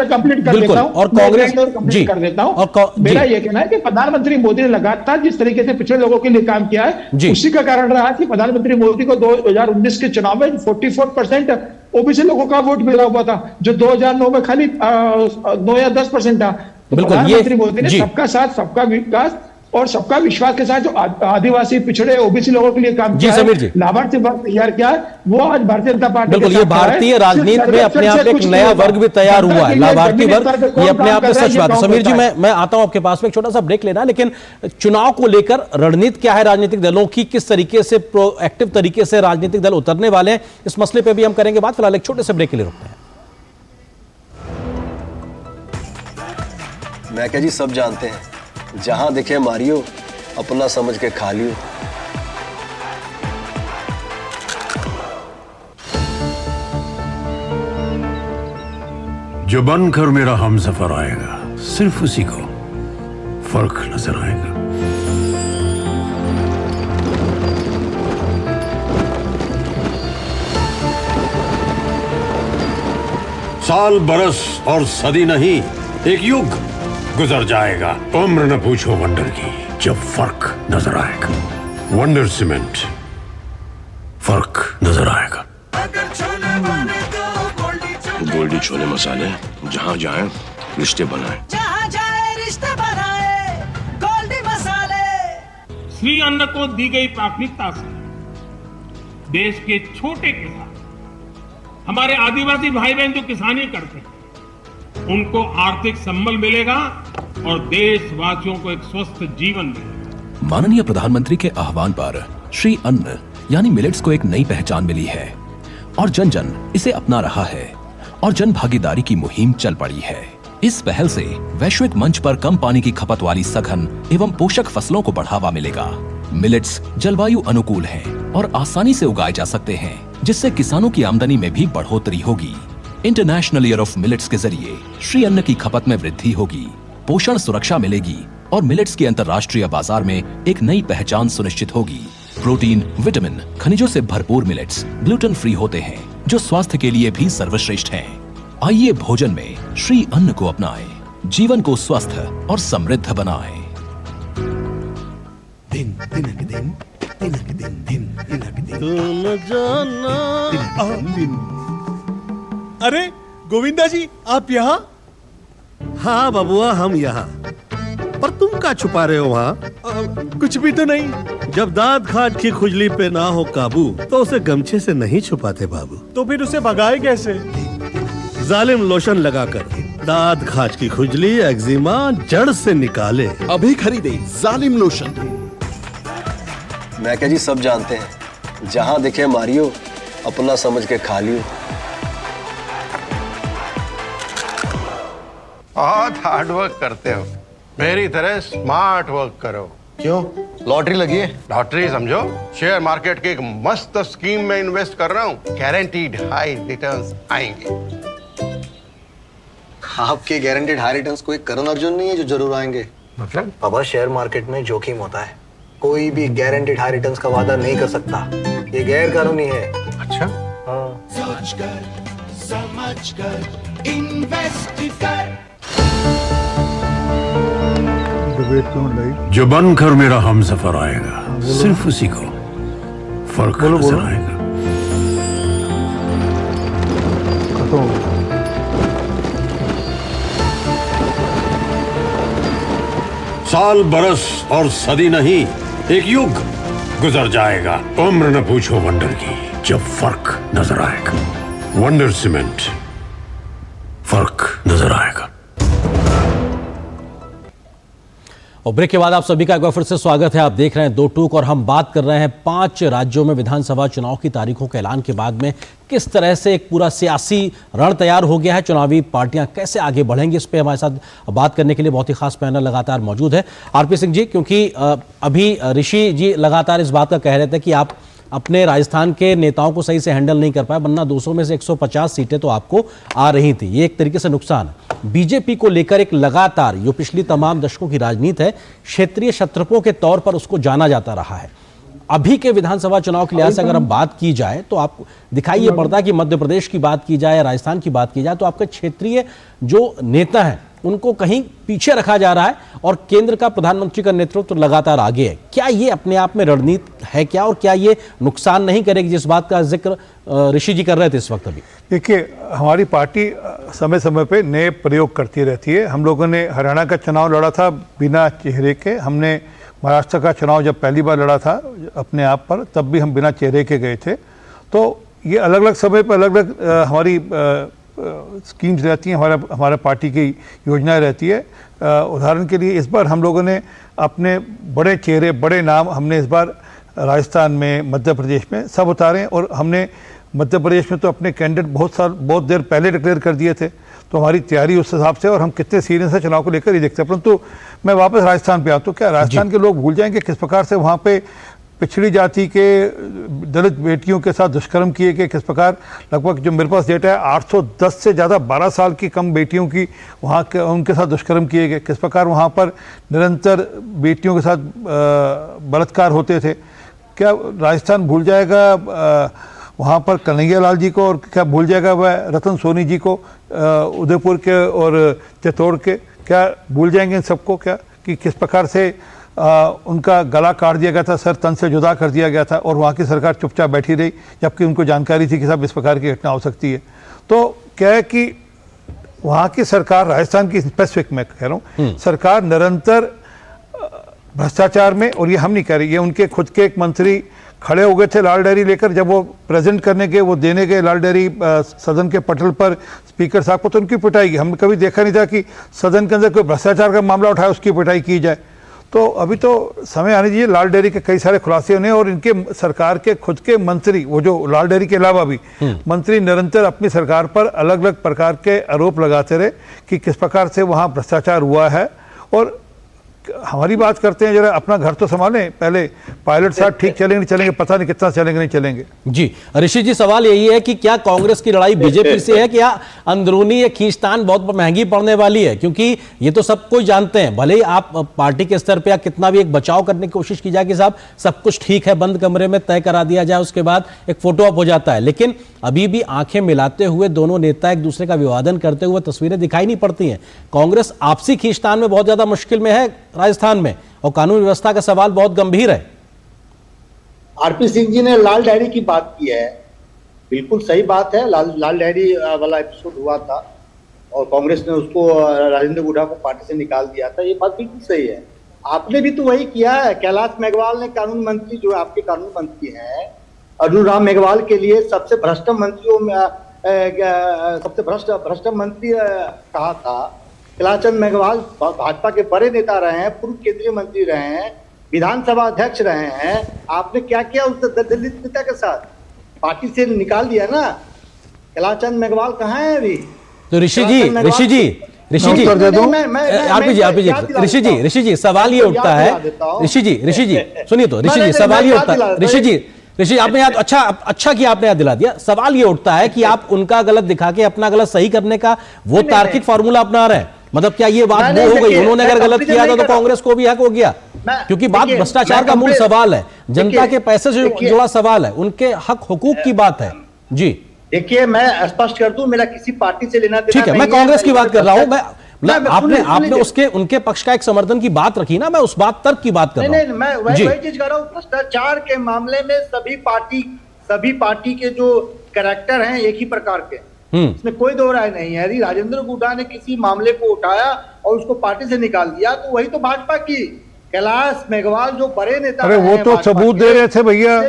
बिल्कुल, और कांग्रेस जी कर देता हूं, मेरा ये कहना है कि प्रधानमंत्री मोदी ने लगातार जिस तरीके से पिछड़े लोगों के लिए काम किया है, उसी का कारण रहा कि प्रधानमंत्री मोदी को 2019 के चुनाव में 44% ओबीसी लोगों का वोट मिला हुआ था, जो 2009 में खाली 9 या 10% था। प्रधानमंत्री मोदी ने सबका साथ, सबका विकास और सबका विश्वास के साथ जो आदिवासी, पिछड़े, ओबीसी लोगों के लिए काम किया है, लाभार्थी वर्ग तैयार किया है, वो आज भारतीय जनता पार्टी बिल्कुल, ये भारतीय राजनीति में अपने आप एक नया वर्ग भी तैयार हुआ है, लाभार्थी वर्ग, ये अपने आप में सच बात है। समीर जी, मैं आता हूं आपके पास में, एक छोटा सा ब्रेक लेना है, लेकिन चुनाव को लेकर रणनीति क्या है राजनीतिक दलों की, किस तरीके से प्रोएक्टिव तरीके से राजनीतिक दल उतरने वाले हैं, इस मसले पर भी हम करेंगे बात। फिलहाल एक छोटे से ब्रेक के लिए रुकते हैं। मैं क्या जी, सब जानते हैं, जहां दिखे मारियो, अपना समझ के खा लियो। जो बनकर मेरा हमसफर आएगा, सिर्फ उसी को फर्क नजर आएगा। साल, बरस और सदी नहीं, एक युग गुजर जाएगा, उम्र न पूछो वंडर की, जब फर्क नजर आएगा। वंडर सीमेंट, फर्क नजर आएगा। गोल्डी छोले मसाले, जहाँ जाए रिश्ते बनाए, जहाँ जाए रिश्ते बनाए, गोल्डी मसाले। श्री अन्न को दी गई प्राथमिकता से देश के छोटे किसान, हमारे आदिवासी भाई बहन जो किसानी करते हैं, उनको आर्थिक संबल मिलेगा और देशवासियों को एक स्वस्थ जीवन मिलेगा। माननीय प्रधानमंत्री के आह्वान पर श्री अन्न यानी मिलेट्स को एक नई पहचान मिली है और जन जन इसे अपना रहा है और जन भागीदारी की मुहिम चल पड़ी है। इस पहल से वैश्विक मंच पर कम पानी की खपत वाली सघन एवं पोषक फसलों को बढ़ावा मिलेगा। मिलेट्स जलवायु अनुकूल हैं और आसानी से उगाए जा सकते हैं, जिससे किसानों की आमदनी में भी बढ़ोतरी होगी। इंटरनेशनल ईयर ऑफ मिलेट्स के जरिए श्री अन्न की खपत में वृद्धि होगी, पोषण सुरक्षा मिलेगी और मिलेट्स के अंतर्राष्ट्रीय बाजार में एक नई पहचान सुनिश्चित होगी। प्रोटीन, विटामिन, खनिजों से भरपूर मिलेट्स ग्लूटेन फ्री होते हैं, जो स्वास्थ्य के लिए भी सर्वश्रेष्ठ हैं। आइए भोजन में श्री अन्न को अपनाएं, जीवन को स्वस्थ और समृद्ध बनाएं। दिन तिनक दिन, तिनक दिन, दिन तिनक दिन, तुम जाना। अरे गोविंदा जी, आप यहाँ? हाँ बबुआ, हम यहाँ। पर तुम क्या छुपा रहे हो वहाँ? कुछ भी तो नहीं। जब दांत खाज की खुजली पे ना हो काबू, तो उसे गमछे से नहीं छुपाते बाबू। तो फिर उसे भगाए कैसे? जालिम लोशन लगाकर दांत खाज की खुजली, एक्जिमा जड़ से निकाले। अभी खरीदे जालिम लोशन। मैं क्या जी, सब जानते हैं, जहां दिखे मारियो, अपना समझ के खा लियो। बहुत हार्ड वर्क करते हो, मेरी तरह स्मार्ट वर्क करो। क्यों? लॉटरी लगी है? लॉटरी समझो, शेयर मार्केट की एक मस्त स्कीम में इन्वेस्ट कर रहा हूँ, गारंटीड हाई रिटर्न्स आएंगे। आपके गारंटीड हाई रिटर्न्स कोई करण अर्जुन नहीं है जो जरूर आएंगे? मतलब? बाबा, शेयर मार्केट में जोखिम होता है, कोई भी गारंटीड हाई रिटर्न्स का वादा नहीं कर सकता, ये गैर कानूनी है। अच्छा? हाँ। समझ कर इन्वेस्ट कर। जो बनकर मेरा हमसफर आएगा, सिर्फ उसी को फर्क नजर आएगा। साल, बरस और सदी नहीं, एक युग गुजर जाएगा, उम्र न पूछो वंडर की, जब फर्क नजर आएगा। वंडर सीमेंट, फर्क नजर आएगा। और ब्रेक के बाद आप सभी का एक बार फिर से स्वागत है। आप देख रहे हैं दो टूक और हम बात कर रहे हैं 5 राज्यों में विधानसभा चुनाव की तारीखों के ऐलान के बाद में किस तरह से एक पूरा सियासी रण तैयार हो गया है, चुनावी पार्टियां कैसे आगे बढ़ेंगी, इस पे हमारे साथ बात करने के लिए बहुत ही खास पैनल लगातार मौजूद है। आरपी सिंह जी, क्योंकि अभी ऋषि जी लगातार इस बात का कह रहे थे कि आप अपने राजस्थान के नेताओं को सही से हैंडल नहीं कर पाए, वरना 200 में से 150 सीटें तो आपको आ रही थी। ये एक तरीके से नुकसान है। बीजेपी को लेकर एक लगातार जो पिछली तमाम दशकों की राजनीति है, क्षेत्रीय शत्रपों के तौर पर उसको जाना जाता रहा है। अभी के विधानसभा चुनाव के लिहाज से अगर हम बात की जाए तो आप दिखाई ये पड़ता है कि मध्य प्रदेश की बात की जाए, राजस्थान की बात की जाए तो आपके क्षेत्रीय जो नेता हैं उनको कहीं पीछे रखा जा रहा है और केंद्र का प्रधानमंत्री का नेतृत्व तो लगातार आगे है। क्या ये अपने आप में रणनीति है क्या, और क्या ये नुकसान नहीं करेगी, जिस बात का जिक्र ऋषि जी कर रहे थे इस वक्त? अभी देखिए, हमारी पार्टी समय समय पे नए प्रयोग करती रहती है। हम लोगों ने हरियाणा का चुनाव लड़ा था बिना चेहरे के, हमने महाराष्ट्र का चुनाव जब पहली बार लड़ा था अपने आप पर, तब भी हम बिना चेहरे के गए थे। तो ये अलग अलग समय पर अलग अलग हमारी स्कीम्स रहती हैं, हमारा पार्टी की योजनाएं रहती है। उदाहरण के लिए इस बार हम लोगों ने अपने बड़े चेहरे, बड़े नाम हमने इस बार राजस्थान में, मध्य प्रदेश में सब उतारे हैं। और हमने मध्य प्रदेश में तो अपने कैंडिडेट बहुत देर पहले डिक्लेयर कर दिए थे, तो हमारी तैयारी उस हिसाब से, और हम कितने सीरियस है चुनाव को लेकर ही देखते हैं। परंतु मैं वापस राजस्थान पे आऊँ तो क्या राजस्थान के लोग भूल जाएंगे किस प्रकार से वहाँ पे पिछड़ी जाति के दलित बेटियों के साथ दुष्कर्म किए गए, किस प्रकार लगभग जो मेरे पास डेटा है 810 से ज़्यादा 12 साल की कम बेटियों की वहाँ के उनके साथ दुष्कर्म किए गए, किस प्रकार वहाँ पर निरंतर बेटियों के साथ बलात्कार होते थे। क्या राजस्थान भूल जाएगा वहाँ पर कन्हैया लाल जी को, और क्या भूल जाएगा वह रतन सोनी जी को उदयपुर के और चित्तौड़ के? क्या भूल जाएंगे इन सबको? क्या कि किस प्रकार से उनका गला काट दिया गया था, सर तन से जुदा कर दिया गया था, और वहाँ की सरकार चुपचाप बैठी रही जबकि उनको जानकारी थी कि साहब इस प्रकार की घटना हो सकती है। तो क्या है कि वहाँ की सरकार, राजस्थान की स्पेसिफिक मैं कह रहा हूँ, सरकार निरंतर भ्रष्टाचार में, और ये हम नहीं कह रहे, ये उनके खुद के एक मंत्री खड़े हो गए थे लाल डायरी लेकर, जब वो प्रेजेंट करने के, वो देने गए लाल डायरी सदन के पटल पर स्पीकर साहब को, तो उनकी पिटाई की। हमने कभी देखा नहीं था कि सदन के अंदर कोई भ्रष्टाचार का मामला उठाए उसकी पिटाई की जाए। तो अभी तो समय आने दीजिए, लाल डेयरी के कई सारे खुलासे होने, और इनके सरकार के खुद के मंत्री, वो जो लाल डेयरी के अलावा भी मंत्री निरंतर अपनी सरकार पर अलग अलग प्रकार के आरोप लगाते रहे कि किस प्रकार से वहाँ भ्रष्टाचार हुआ है। और हमारी बात करते हैं, जरा अपना घर तो संभालें पहले। पायलट साहब ठीक चलेंगे नहीं चलेंगे, पता नहीं कितना चलेंगे नहीं चलेंगे। जी ऋषि जी, सवाल यही है कि क्या कांग्रेस की लड़ाई बीजेपी से है, क्या अंदरूनी ये खींचतान बहुत महंगी पड़ने वाली है? क्योंकि ये तो सब कोई जानते हैं, भले ही आप पार्टी के स्तर पे या कितना भी एक बचाव करने की कोशिश की जाए कि साहब सब कुछ ठीक है, बंद कमरे में तय करा दिया जाए, उसके बाद एक फोटो ऑप हो जाता है, लेकिन अभी भी आंखें मिलाते हुए दोनों नेता एक दूसरे का विवादन करते हुए तस्वीरें दिखाई नहीं पड़ती हैं। कांग्रेस आपसी खींचतान में बहुत ज्यादा मुश्किल में है राजस्थान में, और कानून व्यवस्था का सवाल बहुत गंभीर है। आरपी सिंह जी ने लाल डायरी की बात की है, बिल्कुल सही बात है। लाल डायरी वाला एपिसोड हुआ था और कांग्रेस ने उसको, राजेंद्र गुढ़ा को पार्टी से निकाल दिया था, ये बात बिल्कुल सही है। आपने भी तो वही किया है। कैलाश मेघवाल ने, कानून मंत्री जो आपके कानून मंत्री हैं, अर्जुन राम मेघवाल के लिए सबसे भ्रष्ट मंत्रियों में सबसे भ्रष्ट मंत्री कहा था। कैलाशचंद मेघवाल भाजपा के बड़े नेता रहे हैं, पूर्व केंद्रीय मंत्री रहे हैं, विधानसभा अध्यक्ष रहे हैं। आपने क्या किया उस दलित नेता के साथ? पार्टी से निकाल दिया ना। कैलाशचंद मेघवाल कहाँ है अभी? तो ऋषि जी सवाल ये उठता है, ऋषि जी सुनिए, तो ऋषि जी सवाल ये उठता है, ऋषि आपने याद अच्छा किया, आपने याद दिला दिया। सवाल ये उठता है कि आप उनका गलत दिखा के अपना गलत सही करने का वो तार्किक फार्मूला अपना रहे हैं। मतलब क्या ये बात वो हो गई, उन्होंने अगर गलत किया था तो कांग्रेस को भी हक हो गया? क्योंकि बात भ्रष्टाचार का मूल सवाल है, जनता के पैसे से जुड़ा सवाल है, उनके हक हुकूक की बात है। जी देखिए, मैं स्पष्ट कर दूं, मेरा किसी पार्टी से लेना देना ठीक है, मैं कांग्रेस की बात कर रहा हूं। आपने उसके उनके पक्ष का एक समर्थन की बात रखी ना, मैं उस बात तर्क की बात कर रहा हूं। नहीं, मैं वही चीज कर रहा हूं। भ्रष्टाचार के मामले में सभी पार्टी के जो कैरेक्टर हैं एक ही प्रकार के, इसमें कोई दो राय नहीं है। यदि राजेंद्र गुढ़ा ने किसी मामले को उठाया और उसको पार्टी से निकाल दिया तो वही तो भाजपा की। कैलाश मेघवाल जो बड़े नेता, अरे वो तो सबूत दे रहे थे भैया,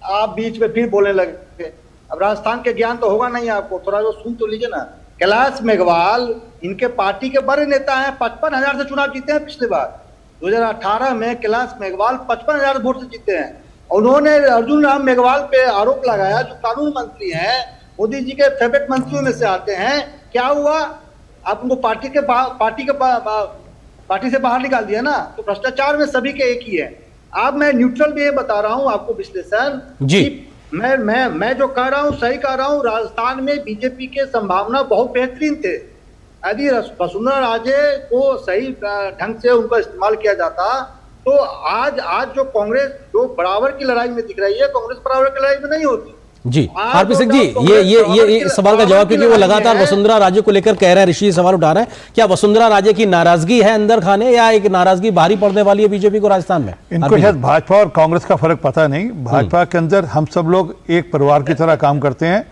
आप बीच में फिर बोलने लगे। अब राजस्थान के ज्ञान तो होगा नहीं आपको, थोड़ा जो सुन तो लीजिए ना। कैलाश मेघवाल इनके पार्टी के बड़े नेता हैं, 55,000 से चुनाव जीते हैं पिछली बार। 2018 में कैलाश मेघवाल 55,000 वोट से जीते हैं। उन्होंने अर्जुन राम मेघवाल पे आरोप लगाया, जो कानून मंत्री हैं, मोदी जी के फेवरेट मंत्रियों में से आते हैं। क्या हुआ? आप उनको पार्टी से बाहर निकाल दिया ना। तो भ्रष्टाचार में सभी के एक ही है। अब मैं न्यूट्रल भी ये बता रहा हूँ आपको विश्लेषण जी। मैं जो कह रहा हूँ सही कह रहा हूँ। राजस्थान में बीजेपी के संभावना बहुत बेहतरीन थे। यदि वसुंधरा राजे को सही ढंग से उनका इस्तेमाल किया जाता तो आज जो कांग्रेस जो बराबर की लड़ाई में दिख रही है, कांग्रेस बराबर की लड़ाई में नहीं होती। जी आरपी सिंह जी, ये सवाल का जवाब, क्योंकि वो लगातार वसुंधरा राजे को लेकर कह रहे हैं, ऋषि सवाल उठा रहे हैं, क्या वसुंधरा राजे की नाराजगी है अंदर खाने, या एक नाराजगी भारी पड़ने वाली है बीजेपी को राजस्थान में? इनको शायद भाजपा और कांग्रेस का फर्क पता नहीं। भाजपा के अंदर हम सब लोग एक परिवार की तरह काम करते हैं।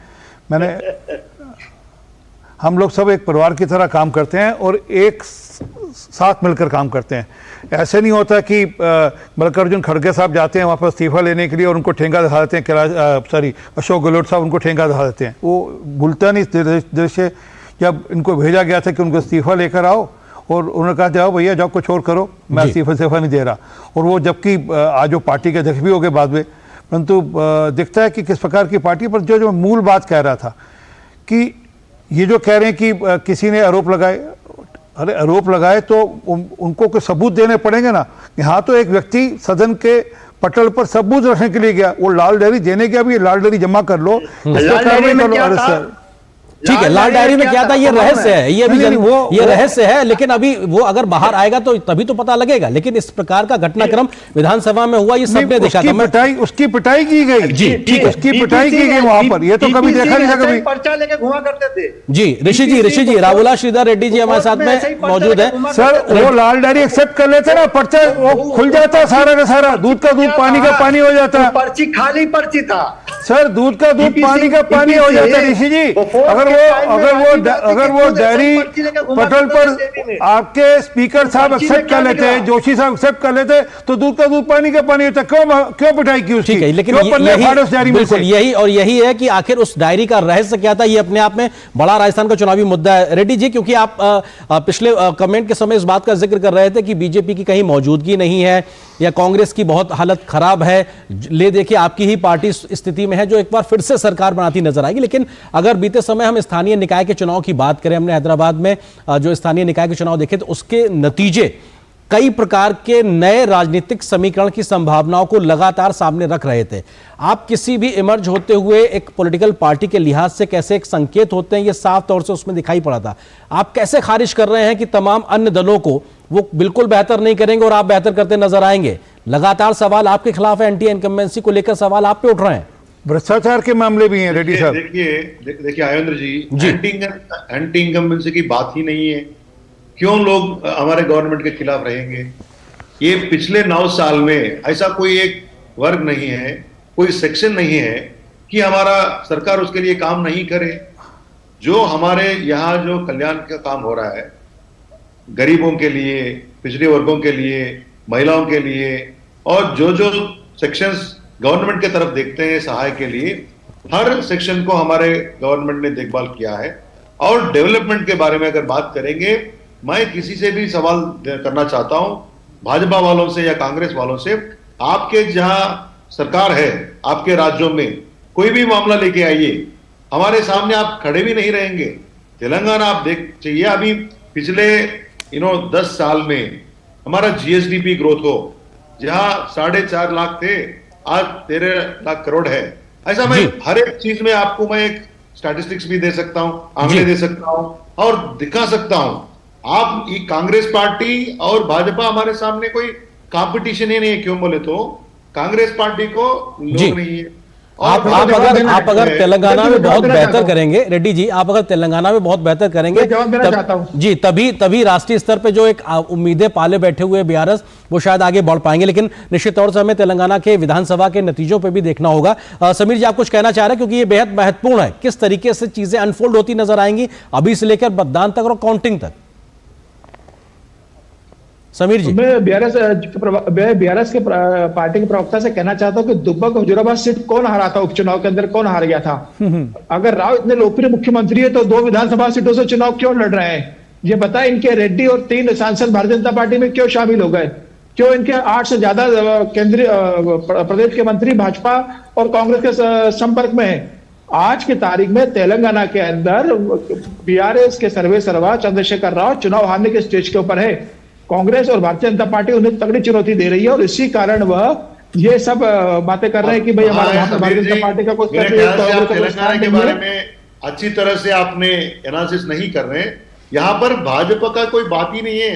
हम लोग सब एक परिवार की तरह काम करते हैं और एक साथ मिलकर काम करते हैं। ऐसे नहीं होता कि मल्लिकार्जुन खड़गे साहब जाते हैं वहाँ पर इस्तीफा लेने के लिए और उनको ठेंगा दिखा देते हैं, अशोक गहलोत साहब उनको ठेंगा दिखा देते हैं। वो भूलता नहीं दृश्य जब इनको भेजा गया था कि उनको इस्तीफा लेकर आओ, और उन्होंने कहा जाओ भैया जाओ कुछ और करो, मैं इस्तीफा नहीं दे रहा। और वो जबकि आज वो पार्टी के अध्यक्ष भी हो गए बाद में, परंतु दिखता है कि किस प्रकार की पार्टी पर जो मूल बात कह रहा था कि ये जो कह रहे हैं कि किसी ने आरोप लगाए, अरे आरोप लगाए तो उनको कोई सबूत देने पड़ेंगे ना। यहाँ तो एक व्यक्ति सदन के पटल पर सबूत रखने के लिए गया, वो लाल डायरी देने गया, भी लाल डायरी जमा कर लो, ठीक है। लाल डायरी में क्या था ये रहस्य है, ये भी ये रहस्य है, लेकिन अभी वो अगर बाहर आएगा तो तभी तो पता लगेगा। लेकिन इस प्रकार का घटनाक्रम विधानसभा में हुआ, ये सबने देखा था। उसकी पिटाई की गई जी, ठीक है, उसकी पिटाई की गई वहां पर, ये तो कभी देखा नहीं था कभी। पर्चा लेके घुमा करते थे जी। ऋषि जी रावुला श्रीधर रेड्डी जी हमारे साथ में मौजूद है। सर वो लाल डायरी एक्सेप्ट कर लेते ना, पर्चा वो खुल जाता सारा का सारा, दूध का दूध पानी का पानी हो जाता। पर्ची खाली पर्ची था सर, दूध का दूध पानी का पानी हो जाता है ऋषि जी। अगर वो डायरी पटल पर आपके स्पीकर साहब एक्सेप्ट कर लेते हैं, जोशी साहब एक्सेप्ट कर लेते, तो दूध का दूध पानी का पानी होता। क्यों पिटाई की उसकी? ठीक है, लेकिन यही है कि आखिर उस डायरी का रहस्य क्या था। ये अपने आप में बड़ा राजस्थान का चुनावी मुद्दा है। रेड्डी जी, क्योंकि आप पिछले कमेंट के समय इस बात का जिक्र कर रहे थे कि बीजेपी की कहीं मौजूदगी नहीं है या कांग्रेस की बहुत हालत खराब है, ले देखिए आपकी ही पार्टी स्थिति में है जो एक बार फिर से सरकार बनाती नजर आएगी। लेकिन अगर बीते समय हम स्थानीय निकाय के चुनाव की बात करें, हमने हैदराबाद में जो स्थानीय निकाय के चुनाव देखे तो उसके नतीजे कई प्रकार के नए राजनीतिक समीकरण की संभावनाओं को लगातार सामने रख रहे थे। आप किसी भी इमर्ज होते हुए एक पॉलिटिकल पार्टी के लिहाज से कैसे एक संकेत होते हैं, ये साफ तौर से उसमें दिखाई पड़ा था। आप कैसे खारिज कर रहे हैं कि तमाम अन्य दलों को वो बिल्कुल बेहतर नहीं करेंगे और आप बेहतर करते नजर आएंगे? लगातार सवाल आपके खिलाफ है, एंटी इनकम्बेंसी को लेकर सवाल आप पे उठ रहे हैं। भ्रष्टाचार के मामले भी हैं रेड्डी साहब। देखिए आयुन्द्र जी, एंटी इनकम्बेंसी की बात ही नहीं है। क्यों लोग हमारे गवर्नमेंट के खिलाफ रहेंगे? ये पिछले 9 साल में ऐसा कोई एक वर्ग नहीं है, कोई सेक्शन नहीं है कि हमारा सरकार उसके लिए काम नहीं करे। जो हमारे यहाँ जो कल्याण का काम हो रहा है, गरीबों के लिए, पिछड़े वर्गों के लिए, महिलाओं के लिए, और जो सेक्शंस गवर्नमेंट के तरफ देखते हैं सहाय के लिए, हर सेक्शन को हमारे गवर्नमेंट ने देखभाल किया है। और डेवलपमेंट के बारे में अगर बात करेंगे, मैं किसी से भी सवाल करना चाहता हूं, भाजपा वालों से या कांग्रेस वालों से, आपके जहां सरकार है, आपके राज्यों में कोई भी मामला लेके आइए, हमारे सामने आप खड़े भी नहीं रहेंगे। तेलंगाना आप देख चाहिए, अभी पिछले 10 साल में हमारा जीएसडीपी ग्रोथ हो, जहां 4.5 लाख थे, आज 13 लाख करोड़ है। ऐसा मैं हर एक चीज में आपको मैं एक स्टैटिस्टिक्स भी दे सकता हूं, आंकड़े दे सकता हूं और दिखा सकता हूं। आप ये कांग्रेस पार्टी और भाजपा हमारे सामने कोई कंपटीशन ही नहीं है। क्यों बोले तो कांग्रेस पार्टी को लोग नहीं है। आप अगर तेलंगाना में बहुत बेहतर करेंगे, रेड्डी जी, आप अगर तेलंगाना में बहुत बेहतर करेंगे जी, तभी राष्ट्रीय स्तर पे जो एक उम्मीदें पाले बैठे हुए बीआरएस, वो शायद आगे बढ़ पाएंगे। लेकिन निश्चित तौर से हमें तेलंगाना के विधानसभा के नतीजों पे भी देखना होगा। समीर जी, आप कुछ कहना चाह रहे हैं, क्योंकि ये बेहद महत्वपूर्ण है, किस तरीके से चीजें अनफोल्ड होती नजर आएंगी अभी से लेकर मतदान तक और काउंटिंग तक। समीर जी, मैं बीआरएस के पार्टी के प्रवक्ता से कहना चाहता हूं कि दुब्बक हुजूराबाद सीट कौन हारा था? उपचुनाव के अंदर कौन हार गया था? अगर राव इतने लोकप्रिय मुख्यमंत्री है तो 2 विधानसभा सीटों से चुनाव क्यों लड़ रहे हैं? ये बताएं, इनके रेड्डी और 3 सांसद भारतीय जनता पार्टी में क्यों शामिल हो गए? क्यों इनके 8 से ज्यादा केंद्रीय प्रदेश के मंत्री भाजपा और कांग्रेस के संपर्क में है। आज की तारीख में तेलंगाना के अंदर बीआरएस के सर्वे सर्वा चंद्रशेखर राव चुनाव हारने के स्टेज के ऊपर है। कांग्रेस और भारतीय जनता पार्टी उन्हें तगड़ी चुनौती दे रही है और इसी कारण वह ये सब बातें कर रहे हैं कि भाई हमारा भारतीय जनता पार्टी का तेलंगाना के बारे में अच्छी तरह से आपने एनालिसिस नहीं कर रहे। यहाँ पर भाजपा का कोई बात ही नहीं है।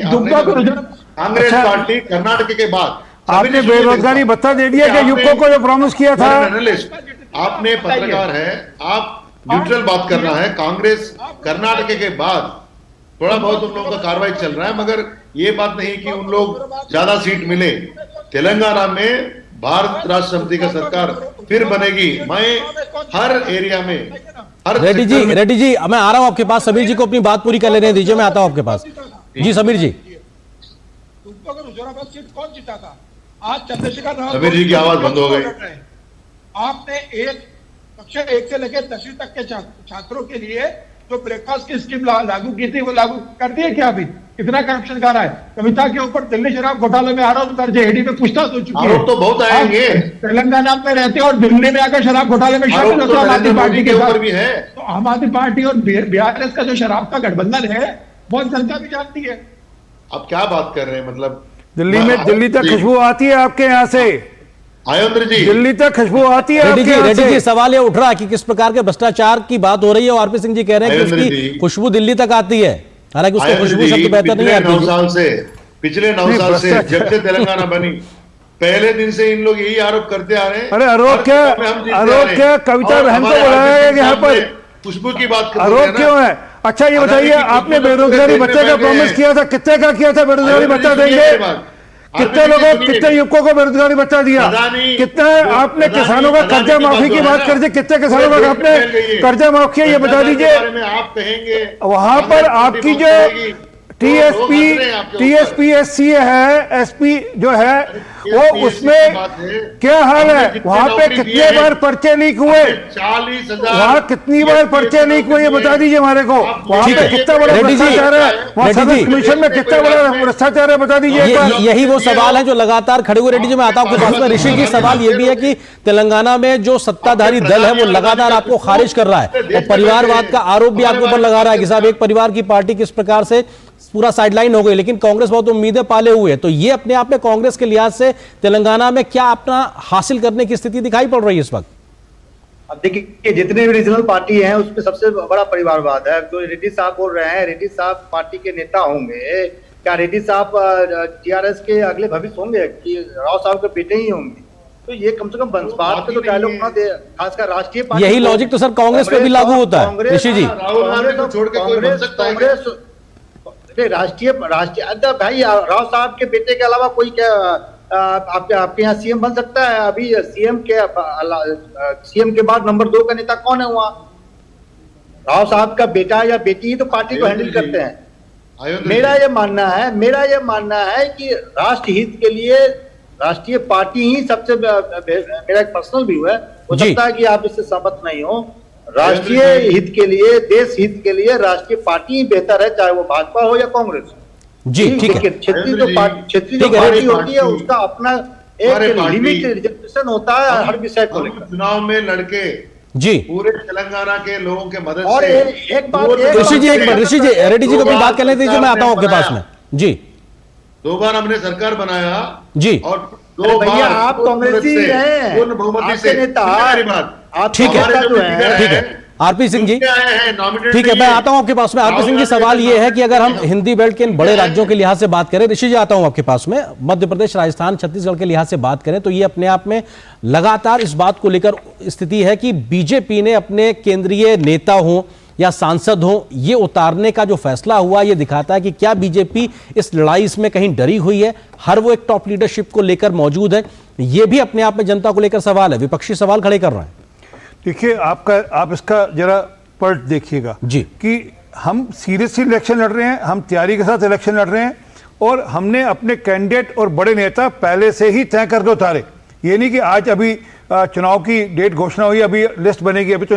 कांग्रेस पार्टी कर्नाटक के बाद आपने बेरोजगारी भत्ता दे दिया कि यूको को जो प्रॉमिस किया था। आपने पत्रकार है, आप न्यूट्रल बात करना है। कांग्रेस कर्नाटक के बाद थोड़ा बहुत उन लोगों का कार्रवाई चल रहा है, मगर ये बात नहीं कि उन लोग ज्यादा सीट मिले। तेलंगाना में भारत राष्ट्र समिति का सरकार फिर बनेगी। मैं हर एरिया में रेड्डी जी मैं आ रहा हूं आपके पास। समीर जी को अपनी बात पूरी कर लेने दीजिए, मैं आता हूं आपके पास। जी समीर जी, तुमको अगर हुजूराबाद सीट कौन जीता था? आज चंद्रशेखर राव समीर जी की आवाज बंद हो गई। आपने कक्षा 1 से लेकर 10वीं तक के छात्रों के लिए जो ब्रेकफास्ट की स्कीम लागू की थी वो लागू कर दी है क्या? अभी कितना करप्शन कर रहा है? कविता के ऊपर दिल्ली शराब घोटाले में आरोप दर्ज है, ईडी में पूछताछ हो चुकी है। तो बहुत आएंगे। तेलंगाना में रहते और दिल्ली में आकर शराब घोटाले में शामिल होते आम आदमी पार्टी के ऊपर भी है। तो आम आदमी पार्टी और बीआरएस का जो शराब का गठबंधन है बहुत जनता भी जानती है। आप क्या बात कर रहे हैं? मतलब दिल्ली तक खुशबू आती है आपके यहाँ से? आयोंद्र जी, दिल्ली तक खुशबू आती है? रेड्डी जी सवाल ये उठ रहा है कि किस प्रकार के भ्रष्टाचार की बात हो रही है और आरपी सिंह जी कह रहे हैं कि उसकी खुशबू दिल्ली तक आती है, हालांकि उसको खुशबू शब्द बेहतर नहीं है। पिछले 9 साल से जब से तेलंगाना बनी पहले दिन से इन लोग यही आरोप करते आ रहे हैं। अरे आरोप क्या कविता बहन को बुलाया गया यहाँ पर? खुशबू की बात आरोप क्यों है? अच्छा ये बताइए, आपने बेरोजगारी भत्ते का प्रॉमिस किया था, कितने का किया था? बेरोजगारी भत्ता देंगे कितने लोगों, कितने युवकों को बेरोजगारी भत्ता दिया? कितना आपने किसानों का कर्जा माफी की बात कर दी, कितने किसानों का आपने कर्जा माफ किया ये बता दीजिए। आप कहेंगे वहां पर आपकी जो टीएसपीएससी है, एसपी जो है वो, उसमें क्या हाल है? वहां पे कितने बार पर्चे लीक हुए? 40,000 वहां कितनी बार पर्चे लीक हुए ये बता दीजिए हमारे को। वहां पे कितना बड़ा भ्रष्टाचार है? वहां सर्विस कमीशन में कितना बड़ा भ्रष्टाचार है बता दीजिए। यही वो सवाल है जो लगातार खड़े हुए। रेड्डी जी मैं आता हूं आपके पास में। ऋषि जी सवाल ये भी है कि तेलंगाना में जो सत्ताधारी दल है वो लगातार आपको खारिज कर रहा है और परिवारवाद का आरोप भी आपके ऊपर लगा रहा है कि साहब एक परिवार की पार्टी किस प्रकार से पूरा साइडलाइन हो गई, लेकिन कांग्रेस बहुत उम्मीदें पाले हुए है। तो ये अपने आप में कांग्रेस के लिहाज से तेलंगाना में क्या अपना हासिल करने की स्थिति दिखाई पड़ रही है इस वक्त? अब देखिए जितने भी रीजनल पार्टी हैं उसमें सबसे बड़ा परिवारवाद है। तो रेड्डी साहब बोल रहे हैं, रेड्डी साहब पार्टी के नेता होंगे क्या? रेड्डी साहब टीआरएस के अगले भविष्य होंगे कि राव साहब के बेटे ही होंगे? तो ये कम से कम बंसवाद पे तो डायलॉग ना दे, खासकर राष्ट्रीय पार्टी। यही लॉजिक तो सर कांग्रेस पे भी लागू होता है ऋषि जी। राष्ट्रीय भाई राव साहब के बेटे के अलावा कोई क्या आपके यहाँ सीएम बन सकता है? अभी सीएम के बाद नंबर 2 का नेता कौन है वहाँ? राव साहब का बेटा या बेटी ही तो पार्टी को हैंडल करते हैं। मेरा ये मानना है कि राष्ट्र हित के लिए राष्ट्रीय पार्टी ही सबसे, मेरा एक पर्सनल व्यू है, हो सकता है कि आप इससे सहमत नहीं हो। राष्ट्रीय हित के लिए, देश हित के लिए राष्ट्रीय पार्टी ही बेहतर है, चाहे वो भाजपा हो या कांग्रेस। जी ठीक है। क्षेत्रीय जो पार्टी होती है उसका अपना एक लिमिट रिजर्वेशन होता है हर विषय को लेकर। चुनाव में लड़के जी पूरे तेलंगाना के लोगों के मदद और से एक बात ऋषि जी रेड्डी जी को अपनी बात करने दीजिए, मैं आता हूं आपके पास में। जी 2 बार हमने सरकार बनाया जी, और 2 बार आप कांग्रेस ही हैं, पूर्ण बहुमति से नेता ठीक है। आरपी सिंह जी ठीक है, मैं आता हूं आपके पास में। आरपी सिंह जी सवाल ये है कि अगर हम हिंदी बेल्ट के इन बड़े राज्यों के लिहाज से बात करें, ऋषि जी आता हूं आपके पास में, मध्य प्रदेश, राजस्थान, छत्तीसगढ़ के लिहाज से बात करें तो ये अपने आप में लगातार इस बात को लेकर स्थिति है कि बीजेपी ने अपने केंद्रीय नेता हो या सांसद हो, ये उतारने का जो फैसला हुआ ये दिखाता है कि क्या बीजेपी इस लड़ाई इसमें कहीं डरी हुई है? हर वो एक टॉप लीडरशिप को लेकर मौजूद है, ये भी अपने आप में जनता को लेकर सवाल है, विपक्षी सवाल खड़े कर रहे हैं। देखिए आप इसका जरा पलट देखिएगा जी कि हम सीरियसली इलेक्शन लड़ रहे हैं, हम तैयारी के साथ इलेक्शन लड़ रहे हैं और हमने अपने कैंडिडेट और बड़े नेता पहले से ही तय करके उतारे। ये नहीं कि आज अभी चुनाव की डेट घोषणा हुई, अभी लिस्ट बनेगी, अभी तो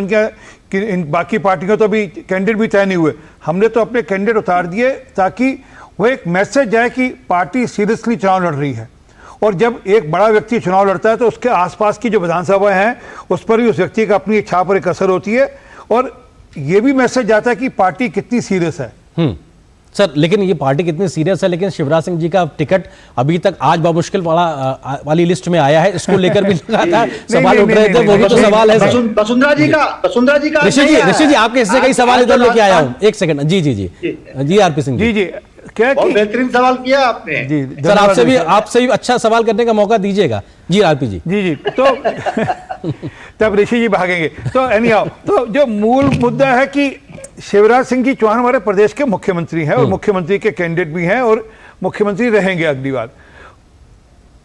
इन बाकी पार्टियों तो अभी कैंडिडेट भी तय नहीं हुए। हमने तो अपने कैंडिडेट उतार दिए ताकि वो एक मैसेज जाए कि पार्टी सीरियसली चुनाव लड़ रही है। और जब एक बड़ा व्यक्ति चुनाव लड़ता है तो उसके आसपास की जो विधानसभाएं हैं उस पर भी उस व्यक्ति का अपनी एक छाप और एक असर होती है, और ये भी मैसेज जाता है कि पार्टी कितनी सीरियस है। सर, लेकिन ये पार्टी कितनी सीरियस है, लेकिन शिवराज सिंह जी का टिकट अभी तक आज बामुश्किल वाली लिस्ट में आया है, इसको लेकर भी सवाल उठ रहे थे, वो भी तो सवाल है। वसुंधरा जी का ऋषि जी आपके हिस्से कई सवाल इधर लेके आया हूँ, एक सेकंड। जी आरपी सिंह जी क्या बेहतरीन सवाल किया आपने जी। सर आपसे भी अच्छा सवाल करने का मौका दीजिएगा। जी आरपी जी तो तब ऋषि जी भागेंगे। तो एनीहाउ, तो जो मूल मुद्दा है कि शिवराज सिंह जी चौहान हमारे प्रदेश के मुख्यमंत्री हैं और मुख्यमंत्री के कैंडिडेट भी हैं और मुख्यमंत्री रहेंगे अगली बार।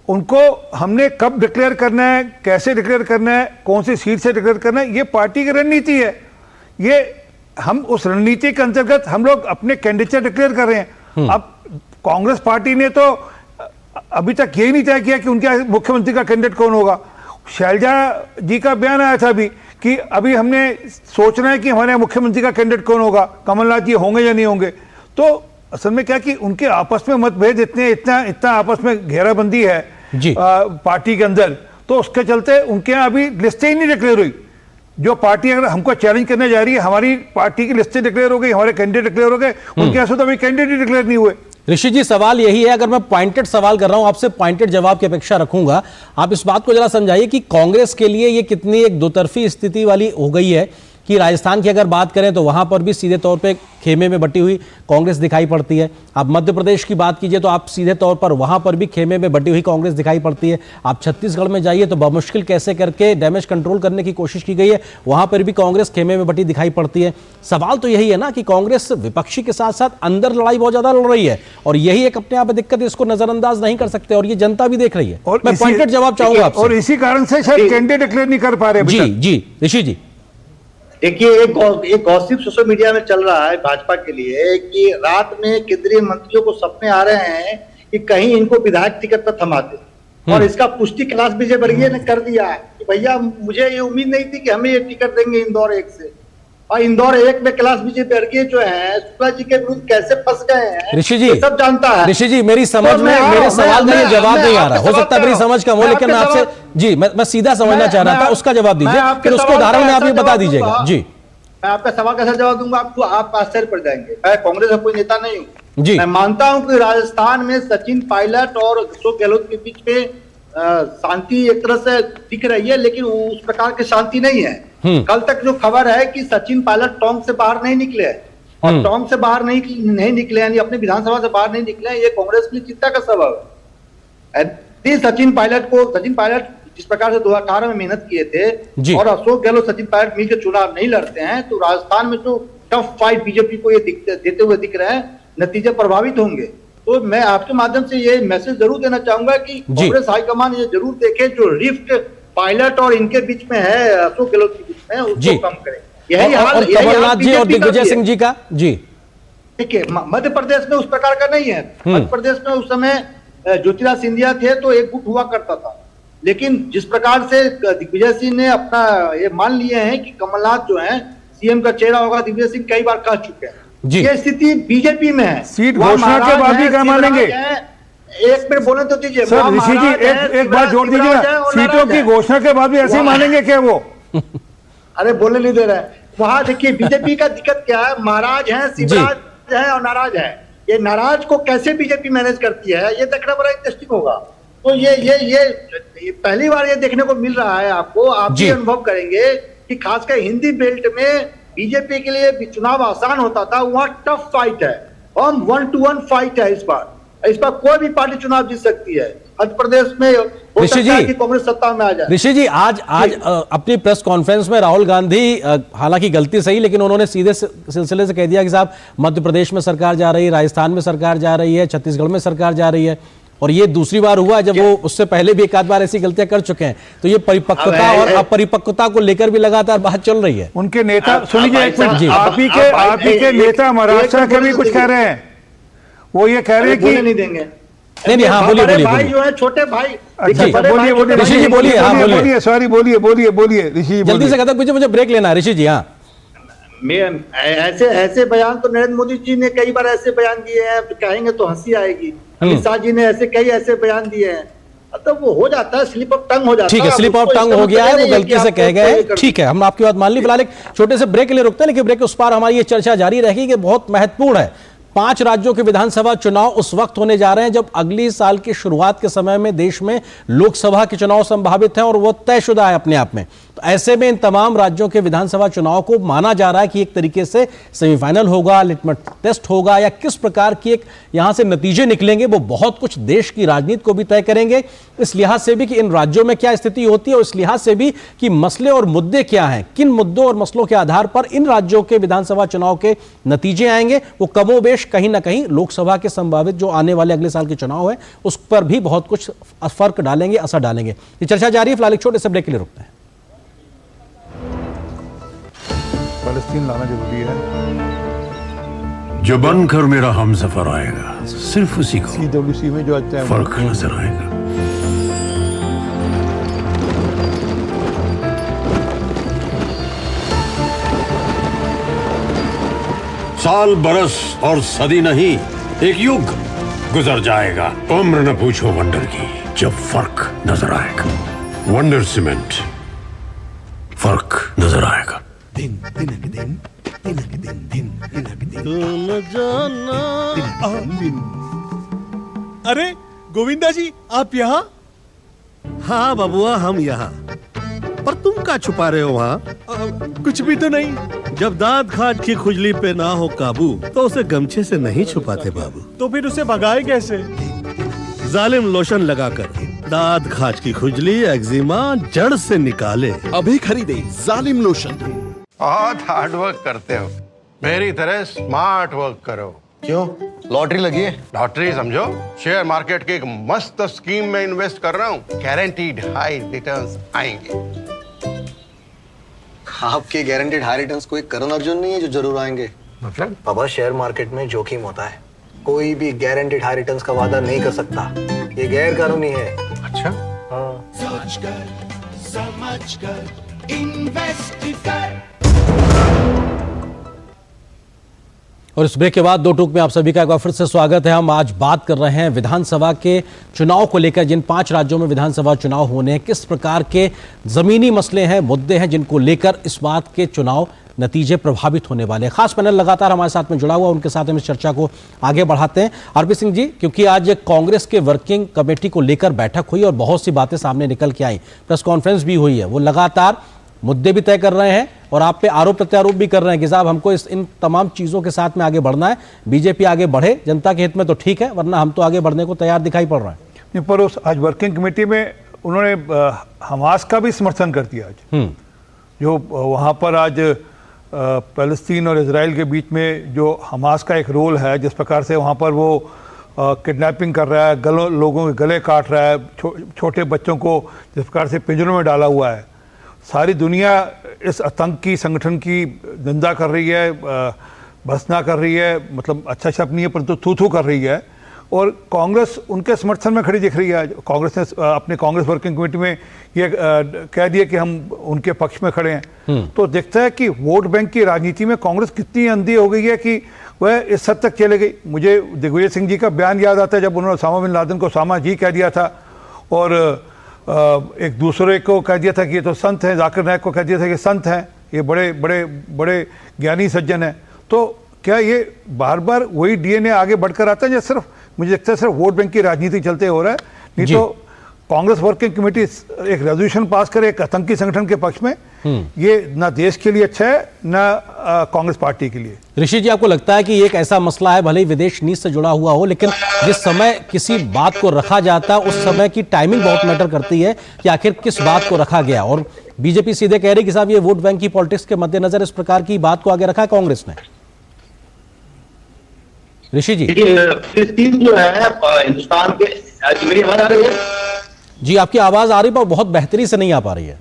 उनको हमने कब डिक्लेयर करना है, कैसे डिक्लेयर करना है, कौन सी सीट से डिक्लेयर करना है, ये पार्टी की रणनीति है। ये हम उस रणनीति के अंतर्गत हम लोग अपने कैंडिडेट डिक्लेयर कर रहे हैं। अब कांग्रेस पार्टी ने तो अभी तक यही नहीं तय किया कि उनके मुख्यमंत्री का कैंडिडेट कौन होगा। शैलजा जी का बयान आया था अभी कि अभी हमने सोचना है कि हमारे मुख्यमंत्री का कैंडिडेट कौन होगा, कमलनाथ जी होंगे या नहीं होंगे। तो असल में क्या कि उनके आपस में मतभेद इतना आपस में घेराबंदी है पार्टी के अंदर, तो उसके चलते उनके यहाँ अभी लिस्टें ही नहीं डिक्लेयर हुई। जो पार्टी अगर हमको चैलेंज करने जा रही है, हमारी पार्टी की लिस्टें डिक्लेयर हो गई, हमारे कैंडिडेट डिक्लेयर हो गए, उनके यहाँ से तो अभी कैंडिडेट डिक्लेयर नहीं हुए। ऋषि जी सवाल यही है, अगर मैं पॉइंटेड सवाल कर रहा हूं, आपसे पॉइंटेड जवाब की अपेक्षा रखूंगा। आप इस बात को जरा समझाइए कि कांग्रेस के लिए ये कितनी एक दोतरफी स्थिति वाली हो गई है कि राजस्थान की अगर बात करें तो वहां पर भी सीधे तौर पे खेमे में बटी हुई कांग्रेस दिखाई पड़ती है। आप मध्य प्रदेश की बात कीजिए तो आप सीधे तौर पर वहां पर भी खेमे में बटी हुई कांग्रेस दिखाई पड़ती है। आप छत्तीसगढ़ में जाइए तो बमुश्किल कैसे करके डैमेज कंट्रोल करने की कोशिश की गई है, वहां पर भी कांग्रेस खेमे में बटी दिखाई पड़ती है। सवाल तो यही है ना कि कांग्रेस विपक्षी के साथ साथ अंदर लड़ाई बहुत ज्यादा लड़ रही है, और यही एक अपने आप में दिक्कत है, इसको नजरअंदाज नहीं कर सकते, और ये जनता भी देख रही है। और मैं पॉइंटेड जवाब चाहूंगा आपसे। और इसी कारण से शायद कैंडिडेट डिक्लेयर नहीं कर पा रहे। जी ऋषि जी, देखिए एक गॉसिप सोशल मीडिया में चल रहा है भाजपा के लिए कि रात में केंद्रीय मंत्रियों को सपने आ रहे हैं कि कहीं इनको विधायक टिकट पर थमा दे, और इसका पुष्टि कैलाश विजयवर्गीय ने कर दिया है कि भैया मुझे ये उम्मीद नहीं थी कि हमें ये टिकट देंगे इंदौर 1 से, और इंदौर 1 में कैलाश विजयवर्गीय जो है शुक्ला जी के विरुद्ध कैसे फंस गए हैं ऋषि जी सब जानता है। ऋषि जी मेरी समझ में मेरे सवाल का ये जवाब नहीं आ रहा, हो सकता है मेरी समझ कम हो, लेकिन मैं आपसे जी मैं सीधा समझना चाह रहा था, उसका जवाब दीजिए, फिर उसको उदाहरण में आप ये बता दीजिएगा। जी मैं आपका सवाल कैसा जवाब दूंगा आपको, आप आश्चर्य पड़ जाएंगे। मैं कांग्रेस का कोई नेता नहीं हूँ जी। मैं मानता हूं कि राजस्थान में सचिन पायलट और अशोक गहलोत के बीच में शांति एक तरह से दिख रही है, लेकिन उस प्रकार की शांति नहीं है। कल तक जो खबर है कि सचिन पायलट टोंक से बाहर नहीं निकले हैं, और टोंक से बाहर नहीं निकले यानी अपनी विधानसभा से बाहर नहीं निकले हैं, ये कांग्रेस के लिए चिंता का सबब है। सचिन पायलट जिस प्रकार से 2018 में मेहनत किए थे और अशोक गहलोत सचिन पायलट मिलकर चुनाव नहीं लड़ते हैं, तो राजस्थान में जो टफ फाइट बीजेपी को ये देते हुए दिख रहे हैं, नतीजे प्रभावित होंगे। तो मैं आपके माध्यम से ये मैसेज जरूर देना चाहूंगा कि कांग्रेस हाईकमान ये जरूर देखे जो रिफ्ट पायलट और इनके बीच में है, अशोक गहलोत के बीच में, उसको कम करें। यही हाल कमलनाथ जी और दिग्विजय सिंह जी का। जी देखिए मध्य प्रदेश में उस प्रकार का नहीं है। मध्य प्रदेश में उस समय ज्योतिरादित्य सिंधिया थे तो एक गुट हुआ करता था, लेकिन जिस प्रकार से दिग्विजय सिंह ने अपना ये मान लिए हैं कि कमलनाथ जो है सीएम का चेहरा होगा, दिग्विजय सिंह कई बार कह चुके हैं। ये स्थिति बीजेपी में है। सीट घोषणा के बाद भी क्या मानेंगे? एक मिनट बोलने तो दीजिए सर। ऋषि जी एक बात जोड़ दीजिए, सीटों की घोषणा के बाद भी ऐसे ही मानेंगे क्या वो? अरे बोलने नहीं दे रहे हैं। वहां देखिए बीजेपी का दिक्कत क्या है, महाराज है, शिवराज है और नाराज है। ये नाराज को कैसे बीजेपी मैनेज करती है ये देखना बड़ा इंटरेस्टिंग होगा। तो ये पहली बार ये देखने को मिल रहा है आपको। आप भी अनुभव करेंगे कि खासकर हिंदी बेल्ट में बीजेपी के लिए चुनाव आसान होता था, वहां टफ फाइट है, हम 1-to-1 फाइट है। इस बार कोई भी पार्टी चुनाव जीत सकती है। मध्य प्रदेश में ऋषि जी कांग्रेस सत्ता में आ जाए। ऋषि जी आज अपनी प्रेस कॉन्फ्रेंस में राहुल गांधी, हालांकि गलती सही, लेकिन उन्होंने सीधे सिलसिले से कह दिया कि साहब मध्य प्रदेश में सरकार जा रही है, राजस्थान में सरकार जा रही है, छत्तीसगढ़ में सरकार जा रही है, और ये दूसरी बार हुआ जब वो उससे पहले भी एक आध बार ऐसी गलतियां कर चुके हैं। तो ये परिपक्वता और अपरिपक्वता को लेकर भी लगातार बात चल रही है। उनके नेता सुनिए, आप ही के नेता महाराष्ट्र के भी कुछ कह रहे हैं, वो ये कह रहे हैं कि नहीं देंगे। नहीं, हाँ बोलिए भाई जो है छोटे भाई। बोलिए ऋषि जी, बोलिए, हाँ बोलिए, सॉरी बोलिए ऋषि जी, जल्दी से कहता कुछ मुझे ब्रेक लेना है ऋषि जी। हाँ ऐसे बयान तो नरेंद्र मोदी जी ने कई बार ऐसे बयान दिए हैं, कहेंगे तो हंसी आएगी। अमित शाह जी ने ऐसे बयान दिए हैं, तो वो हो जाता है, स्लिप ऑफ टंग हो जाता है। ठीक है, स्लिप ऑफ टंग हो गया है, वो गलती से कह गए। ठीक है, हम आपकी बात मान ली। फिलहाल एक छोटे से ब्रेक के लिए रुकते हैं, लेकिन ब्रेक के उस पार हमारी ये चर्चा जारी रहेगी कि बहुत महत्वपूर्ण है। 5 राज्यों के विधानसभा चुनाव उस वक्त होने जा रहे हैं जब अगली साल की शुरुआत के समय में देश में लोकसभा के चुनाव संभावित हैं और वो तयशुदा है अपने आप में। तो ऐसे में इन तमाम राज्यों के विधानसभा चुनाव को माना जा रहा है कि एक तरीके से सेमीफाइनल होगा, लिटमस टेस्ट होगा, या किस प्रकार की एक यहां से नतीजे निकलेंगे वो बहुत कुछ देश की राजनीति को भी तय करेंगे। इस लिहाज से भी कि इन राज्यों में क्या स्थिति होती है और इस लिहाज से भी कि मसले और मुद्दे क्या हैं, किन मुद्दों और मसलों के आधार पर इन राज्यों के विधानसभा चुनाव के नतीजे आएंगे, वो कमोबेश कहीं ना कहीं लोकसभा के संभावित जो आने वाले अगले साल के चुनाव है उस पर भी बहुत कुछ फर्क डालेंगे, असर डालेंगे। ये चर्चा जारी है। फिलहाल एक छोटे से ब्रेक के लिए रुकते हैं। पैलेस्टीन लाना जरूरी है। जो बनकर मेरा हमसफर आएगा, सिर्फ उसी को CWC में जो अच्छा है फर्क नजर आएगा। साल बरस और सदी नहीं, एक युग गुजर जाएगा। उम्र न पूछो वंडर की, जब फर्क नजर आएगा। वंडर सीमेंट, फर्क नजर आएगा। दिन दिनक दिन दिनक दिन दिन दिनक दिन तुम जाना। अरे गोविंदा जी, आप यहाँ? हाँ बबुआ, हम यहाँ। पर तुम क्या छुपा रहे हो वहाँ? कुछ भी तो नहीं। जब दांत खाज की खुजली पे ना हो काबू तो उसे गमछे से नहीं छुपाते बाबू। तो फिर उसे भगाए कैसे? जालिम लोशन लगाकर दांत खाज की खुजली एक्जिमा जड़ से निकाले। अभी खरीदे जालिम लोशन। बहुत हार्ड वर्क करते हो, मेरी तरह स्मार्ट वर्क करो। क्यों, लॉटरी लगी है? लॉटरी समझो, शेयर मार्केट की एक मस्त स्कीम में इन्वेस्ट कर रहा हूँ, गारंटीड हाई रिटर्न्स आएंगे। आपके गारंटीड हाई रिटर्न्स कोई करण अर्जुन नहीं है जो जरूर आएंगे? मतलब? बाबा, शेयर मार्केट में जोखिम होता है, कोई भी गारंटीड हाई रिटर्न्स का वादा नहीं कर सकता, ये गैर कानूनी है। अच्छा? हाँ। समझ कर इन्वेस्ट कर। और इस ब्रेक के बाद दो टूक में आप सभी का एक बार फिर से स्वागत है। हम आज बात कर रहे हैं विधानसभा के चुनाव को लेकर। जिन 5 राज्यों में विधानसभा चुनाव होने हैं, किस प्रकार के जमीनी मसले हैं, मुद्दे हैं जिनको लेकर इस बात के चुनाव नतीजे प्रभावित होने वाले हैं। खास पैनल लगातार हमारे साथ में जुड़ा हुआ, उनके साथ हम इस चर्चा को आगे बढ़ाते हैं। आरपी सिंह जी, क्योंकि आज कांग्रेस के वर्किंग कमेटी को लेकर बैठक हुई और बहुत सी बातें सामने निकल के आई, प्रेस कॉन्फ्रेंस भी हुई है, वो लगातार मुद्दे भी तय कर रहे हैं और आप पे आरोप प्रत्यारोप भी कर रहे हैं कि साहब हमको इन तमाम चीजों के साथ में आगे बढ़ना है, बीजेपी आगे बढ़े, जनता के हित में तो ठीक है, वरना हम तो आगे बढ़ने को तैयार दिखाई पड़ रहा है। नहीं, पर उस आज वर्किंग कमेटी में उन्होंने हमास का भी समर्थन कर दिया आज। जो वहाँ पर आज पैलेस्टीन और इजराइल के बीच में जो हमास का एक रोल है, जिस प्रकार से वहाँ पर वो किडनैपिंग कर रहा है, लोगों के गले काट रहा है, छोटे बच्चों को जिस प्रकार से पिंजरों में डाला हुआ है, सारी दुनिया इस आतंकी संगठन की निंदा कर रही है, भर्त्सना कर रही है, मतलब अच्छा शब्द नहीं है परंतु थू कर रही है। और कांग्रेस उनके समर्थन में खड़ी दिख रही है। कांग्रेस ने अपने कांग्रेस वर्किंग कमेटी में ये कह दिया कि हम उनके पक्ष में खड़े हैं। तो दिखता है कि वोट बैंक की राजनीति में कांग्रेस कितनी अंधी हो गई है कि वह इस हद तक चले गई। मुझे दिग्विजय सिंह जी का बयान याद आता है जब उन्होंने ओसामा बिन लादेन को ओसामा जी कह दिया था और एक दूसरे को कह दिया था कि ये तो संत हैं, जाकिर नायक को कह दिया था कि संत हैं, ये बड़े बड़े बड़े ज्ञानी सज्जन हैं। तो क्या ये बार बार वही डीएनए आगे बढ़कर आता है या सिर्फ मुझे लगता है सिर्फ वोट बैंक की राजनीति चलते हो रहा है? नहीं तो कांग्रेस वर्किंग कमेटी एक रेजोल्यूशन पास करे एक आतंकी संगठन के पक्ष में, ये ना देश के लिए अच्छा है ना कांग्रेस पार्टी के लिए। ऋषि जी, आपको लगता है कि एक ऐसा मसला है, भले ही विदेश नीति से जुड़ा हुआ हो, लेकिन जिस समय किसी बात को रखा जाता है उस समय की टाइमिंग बहुत मैटर करती है कि आखिर किस बात को रखा गया? और बीजेपी सीधे कह रही कि साहब ये वोट बैंक की पॉलिटिक्स के मद्देनजर इस प्रकार की बात को आगे रखा है कांग्रेस ने। ऋषि जी, फिलिस्तीन जो है हिंदुस्तान के, मेरी आवाज आ रही है? जी, आपकी आवाज आ रही है पर बहुत बेहतरी से नहीं आ पा रही है।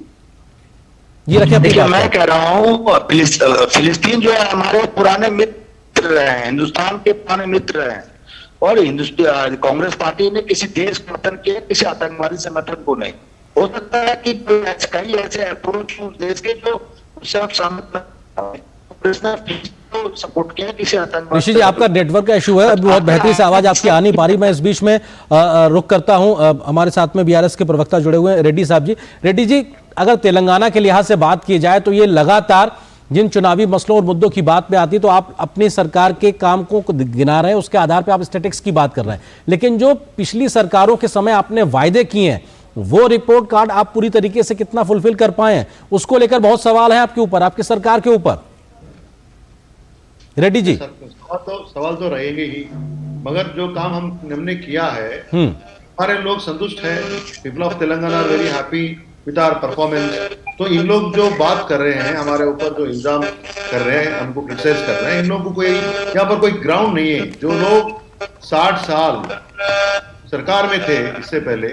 जी रखिए। देखिए, मैं कह रहा हूँ फिलिस्तीन जो है हमारे पुराने मित्र रहे हैं, हिंदुस्तान के पुराने मित्र रहे हैं, और हिंदुस्तान कांग्रेस पार्टी ने किसी देश का समर्थन किया, किसी आतंकवादी संगठन को नहीं। हो सकता है कि कई ऐसे अप्रोच देश के जो उससे आप सहमत सपोर्ट किया जिसे आतंकवाद। ऋषि जी, आपका नेटवर्क का इशू है, अभी बहुत बेहतरीन से आवाज आपकी आ नहीं पा रही। मैं इस बीच में रुक करता हूं। हमारे साथ में बीआरएस के प्रवक्ता जुड़े हुए हैं, रेड्डी साहब जी। रेड्डी जी, अगर तेलंगाना के लिहाज से बात की जाए तो ये लगातार जिन चुनावी मसलों और मुद्दों की बात में आती है तो आप अपनी सरकार के काम को गिना रहे हैं, उसके आधार पर आप स्टैटिस्टिक्स की बात कर रहे हैं, लेकिन जो पिछली सरकारों के समय आपने वायदे किए हैं वो रिपोर्ट कार्ड आप पूरी तरीके से कितना फुलफिल कर पाए हैं, उसको लेकर बहुत सवाल है आपके ऊपर, आपकी सरकार के ऊपर। रेड्डी जी, सवाल तो रहेंगे ही, मगर जो काम हमने किया है हमारे लोग संतुष्ट हैं। People of Telangana are very happy with our performance. तो इन लोग जो बात कर रहे हैं हमारे ऊपर, जो इल्जाम कर रहे हैं, हमको क्रिटिसाइज कर रहे हैं, इन लोगों को कोई यहाँ पर कोई ग्राउंड नहीं है। जो लोग 60 साल सरकार में थे इससे पहले,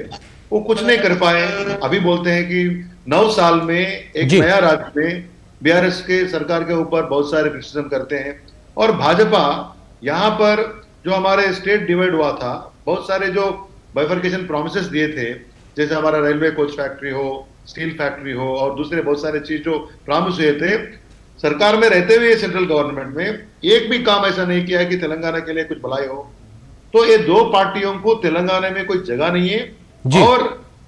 वो कुछ नहीं कर पाए, अभी बोलते हैं कि 9 साल में एक नया राज्य में बीआरएस के सरकार के ऊपर बहुत सारे क्रिटिसिज्म करते हैं। और भाजपा यहाँ पर जो हमारे स्टेट डिवाइड हुआ था, बहुत सारे जो बाइफर्केशन प्रोमिसेस दिए थे, जैसे हमारा रेलवे कोच फैक्ट्री हो, स्टील फैक्ट्री हो और दूसरे बहुत सारे चीज जो प्रॉमिस हुए थे, सरकार में रहते हुए सेंट्रल गवर्नमेंट में एक भी काम ऐसा नहीं किया है कि तेलंगाना के लिए कुछ भलाई हो। तो ये दो पार्टियों को तेलंगाना में कोई जगह नहीं है। और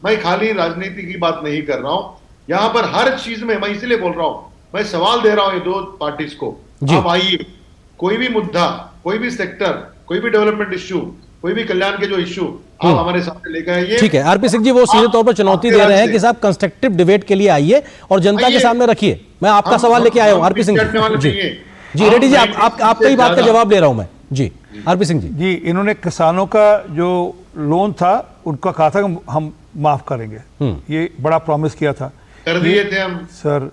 मैं खाली राजनीति की बात नहीं कर रहा हूं, यहाँ पर हर चीज में मैं इसलिए बोल रहा हूं, मैं सवाल दे रहा हूं ये दो पार्टीज को, आप आइए, कोई भी मुद्दा, कोई भी सेक्टर, कोई भी डेवलपमेंट इश्यू, कोई भी कल्याण के जो इश्यू आप हमारे सामने लेकर आइए। ठीक है, आरपी सिंह जी वो सीधे तौर पर चुनौती दे रहे हैं कि साहब कंस्ट्रक्टिव डिबेट के लिए आइए और जनता के सामने रखिए। मैं आपका सवाल लेके आया हूं आरपी सिंह जी। जी रेड्डी जी, आपका ही बात का जवाब ले रहा हूं मैं। जी आरपी सिंह जी, इन्होंने किसानों का जो लोन था उनका कहा था कि हम माफ करेंगे, ये बड़ा प्रॉमिस किया था, कर दिए थे हम। सर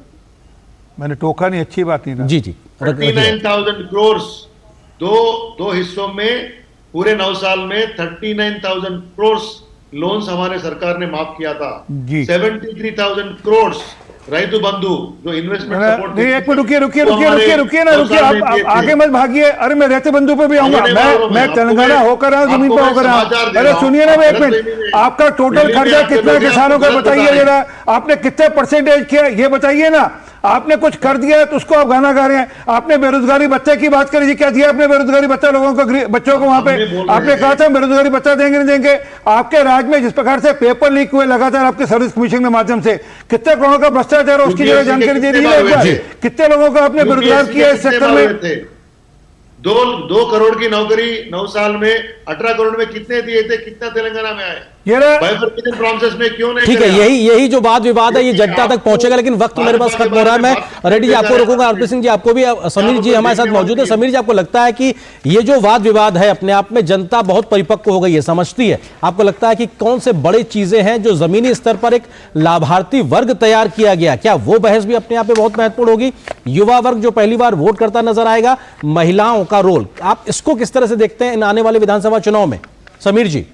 मैंने टोका नहीं, अच्छी बात नहीं था। जी जी, 39,000 करोड़ दो हिस्सों में पूरे 9 साल में 39,000 करोड़ लोन्स हमारे सरकार ने माफ किया था। 73,000 करोड़ रैतु बंधु जो इन्वेस्टमेंट सपोर्ट। नहीं, एक मिनट रुकिए आप आगे मत भागिए। अरे मैं रैतु बंधु पे भी आऊंगा, मैं तेलंगाना होकर आया, जमीन पे होकर आया। अरे सुनिए ना एक मिनट, आपका टोटल खर्चा कितना किसानों का बताइए जरा, आपने कितने परसेंटेज किया ये बताइए ना। आपने कुछ कर दिया तो उसको आप गाना गा रहे हैं। आपने बेरोजगारी भत्ते की बात करी, क्या दिया आपने बेरोजगारी भत्ता लोगों को, बच्चों को? वहां पे आपने कहा था बेरोजगारी भत्ता देंगे नहीं देंगे। आपके राज्य में जिस प्रकार से पेपर लीक हुए लगातार आपके सर्विस कमीशन के माध्यम से, कितने करोड़ों का भ्रष्टाचार, उसकी जगह जानकारी दे दीजिए। कितने लोगों का आपने बेरोजगार किया इस सेक्टर में? 2 करोड़ की नौकरी 9 साल में, 18 करोड़ में कितने दिए थे, कितना तेलंगाना में आए? में क्यों नहीं? ठीक है, यही जो वाद विवाद है ये जनता तक पहुंचेगा, लेकिन वक्त मेरे पास खत्म हो रहा है। मैं रेड्डी जी आपको रोकूंगा, आरपी सिंह जी आपको भी, समीर जी हमारे साथ मौजूद है। समीर जी, आपको लगता है कि ये जो वाद विवाद है अपने आप में जनता बहुत परिपक्व हो गई है, समझती है? आपको लगता है कि कौन से बड़े चीजें हैं जो जमीनी स्तर पर एक लाभार्थी वर्ग तैयार किया गया, क्या वो बहस भी अपने आप में बहुत महत्वपूर्ण होगी? युवा वर्ग जो पहली बार वोट करता नजर आएगा, महिलाओं का रोल, आप इसको किस तरह से देखते हैं इन आने वाले विधानसभा चुनाव में? समीर जी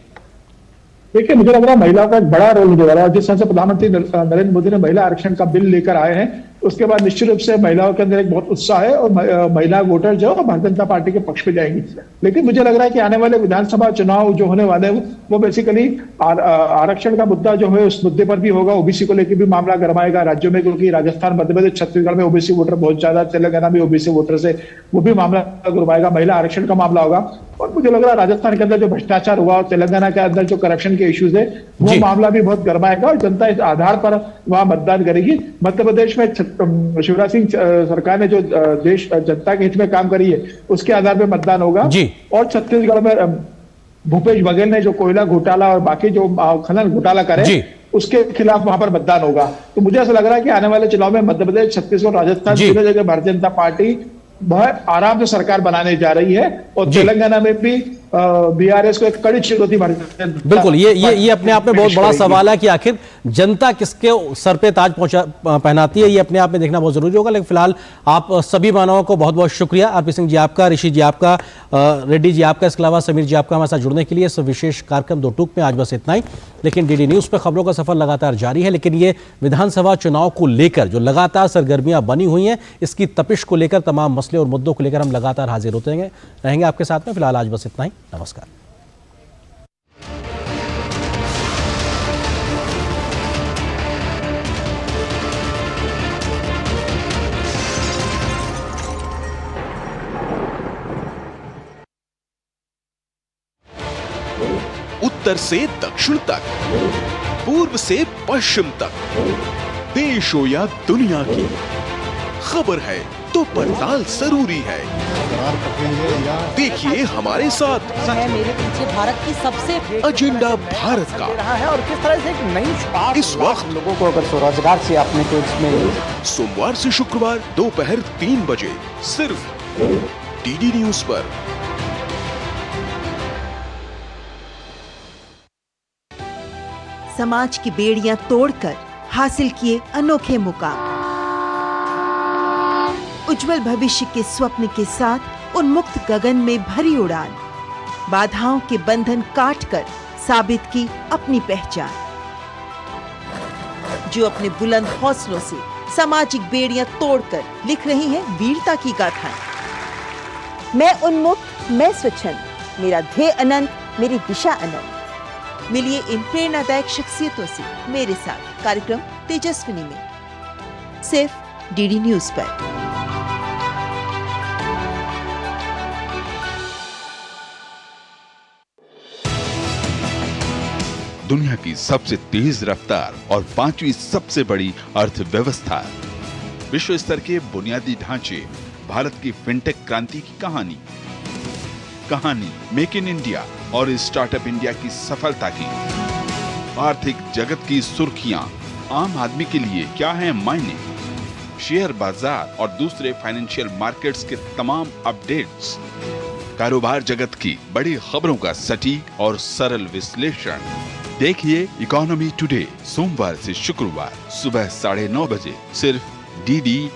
देखिए, मुझे लग रहा है महिलाओं का एक बड़ा रोल होने वाला है। जिस तरह से प्रधानमंत्री नरेंद्र मोदी ने महिला आरक्षण का बिल लेकर आए हैं, उसके बाद निश्चित रूप से महिलाओं के अंदर एक बहुत उत्साह है और महिला वोटर जो है भारतीय जनता पार्टी के पक्ष में जाएंगी। लेकिन मुझे लग रहा है कि आने वाले विधानसभा चुनाव जो होने वाले हैं वो बेसिकली आरक्षण का मुद्दा जो है उस मुद्दे पर भी होगा। ओबीसी को लेकर भी मामला गरमाएगा राज्यों में, क्योंकि राजस्थान, मध्य प्रदेश, छत्तीसगढ़ में ओबीसी वोटर बहुत ज्यादा, तेलंगाना में ओबीसी वोटर से वो भी मामला गरमाएगा। महिला आरक्षण का मामला होगा। और मुझे लग रहा है राजस्थान के अंदर जो भ्रष्टाचार हुआ और तेलंगाना के अंदर जो करप्शन के इश्यूज है वो मामला भी बहुत गरमाएगा और जनता इस आधार पर वहां मतदान करेगी। मध्य प्रदेश में शिवराज सिंह सरकार ने जो देश जनता के हित में काम करी है उसके आधार पर मतदान होगा। और छत्तीसगढ़ में भूपेश बघेल ने जो कोयला घोटाला और बाकी जो खनन घोटाला करे उसके खिलाफ वहां पर मतदान होगा। तो मुझे ऐसा लग रहा है कि आने वाले चुनाव में मध्य प्रदेश, छत्तीसगढ़, राजस्थान तीनों जगह भारतीय जनता पार्टी बहुत आराम से सरकार बनाने जा रही है। और तेलंगाना में भी बीआरएस को एक कड़ी चुनौती। बिल्कुल, ये अपने आप में बहुत बड़ा सवाल है कि आखिर जनता किसके सर पे ताज पहनाती है, ये अपने आप में देखना बहुत जरूरी होगा। लेकिन फिलहाल आप सभी मानवों को बहुत बहुत शुक्रिया। आरपी सिंह जी आपका, ऋषि जी आपका, रेड्डी जी आपका, इसके अलावा समीर जी आपका हमारे साथ जुड़ने के लिए। इस विशेष कार्यक्रम दो टूक में आज बस इतना ही। लेकिन डीडी न्यूज पर खबरों का सफर लगातार जारी है। लेकिन ये विधानसभा चुनाव को लेकर जो लगातार सरगर्मियां बनी हुई हैं, इसकी तपिश को लेकर, तमाम मसले और मुद्दों को लेकर हम लगातार हाजिर होते रहेंगे आपके साथ में। फिलहाल आज बस इतना ही। नमस्कार। उत्तर से दक्षिण तक, पूर्व से पश्चिम तक, देश हो या दुनिया की, खबर है तो पड़ताल जरूरी है। देखिए हमारे साथ मेरे पीछे भारत की सबसे एजेंडा भारत का रहा है और किस तरह से एक नई शुरुआत इस वक्त लोगों को अगर स्वरोजगार से आपने तो इसमें सोमवार से शुक्रवार दोपहर 3 बजे सिर्फ डीडी न्यूज पर। समाज की बेड़ियां तोड़कर हासिल किए अनोखे मुकाम, उज्जवल भविष्य के स्वप्न के साथ उन्मुक्त गगन में भरी उड़ान, बाधाओं के बंधन काटकर साबित की अपनी पहचान, जो अपने बुलंद हौसलों से सामाजिक बेड़ियां तोड़कर लिख रही हैं वीरता की गाथाएं। मैं उन्मुक्त, मैं स्वच्छंद, मेरा ध्येय अनंत, मेरी दिशा अनंत। मिलिए इन प्रेरणादायक शख्सियतों से मेरे साथ कार्यक्रम तेजस्विनी में, सिर्फ डीडी न्यूज पर। दुनिया की सबसे तेज रफ्तार और 5वीं सबसे बड़ी अर्थव्यवस्था, विश्व स्तर के बुनियादी ढांचे, भारत की फिनटेक क्रांति की कहानी मेक इन इंडिया और स्टार्टअप इंडिया की सफलता की, आर्थिक जगत की सुर्खियां, आम आदमी के लिए क्या है मायने, शेयर बाजार और दूसरे फाइनेंशियल मार्केट्स के तमाम अपडेट्स, कारोबार जगत की बड़ी खबरों का सटीक और सरल विश्लेषण। देखिए इकोनॉमी टुडे सोमवार से शुक्रवार सुबह 9:30 बजे सिर्फ डीडी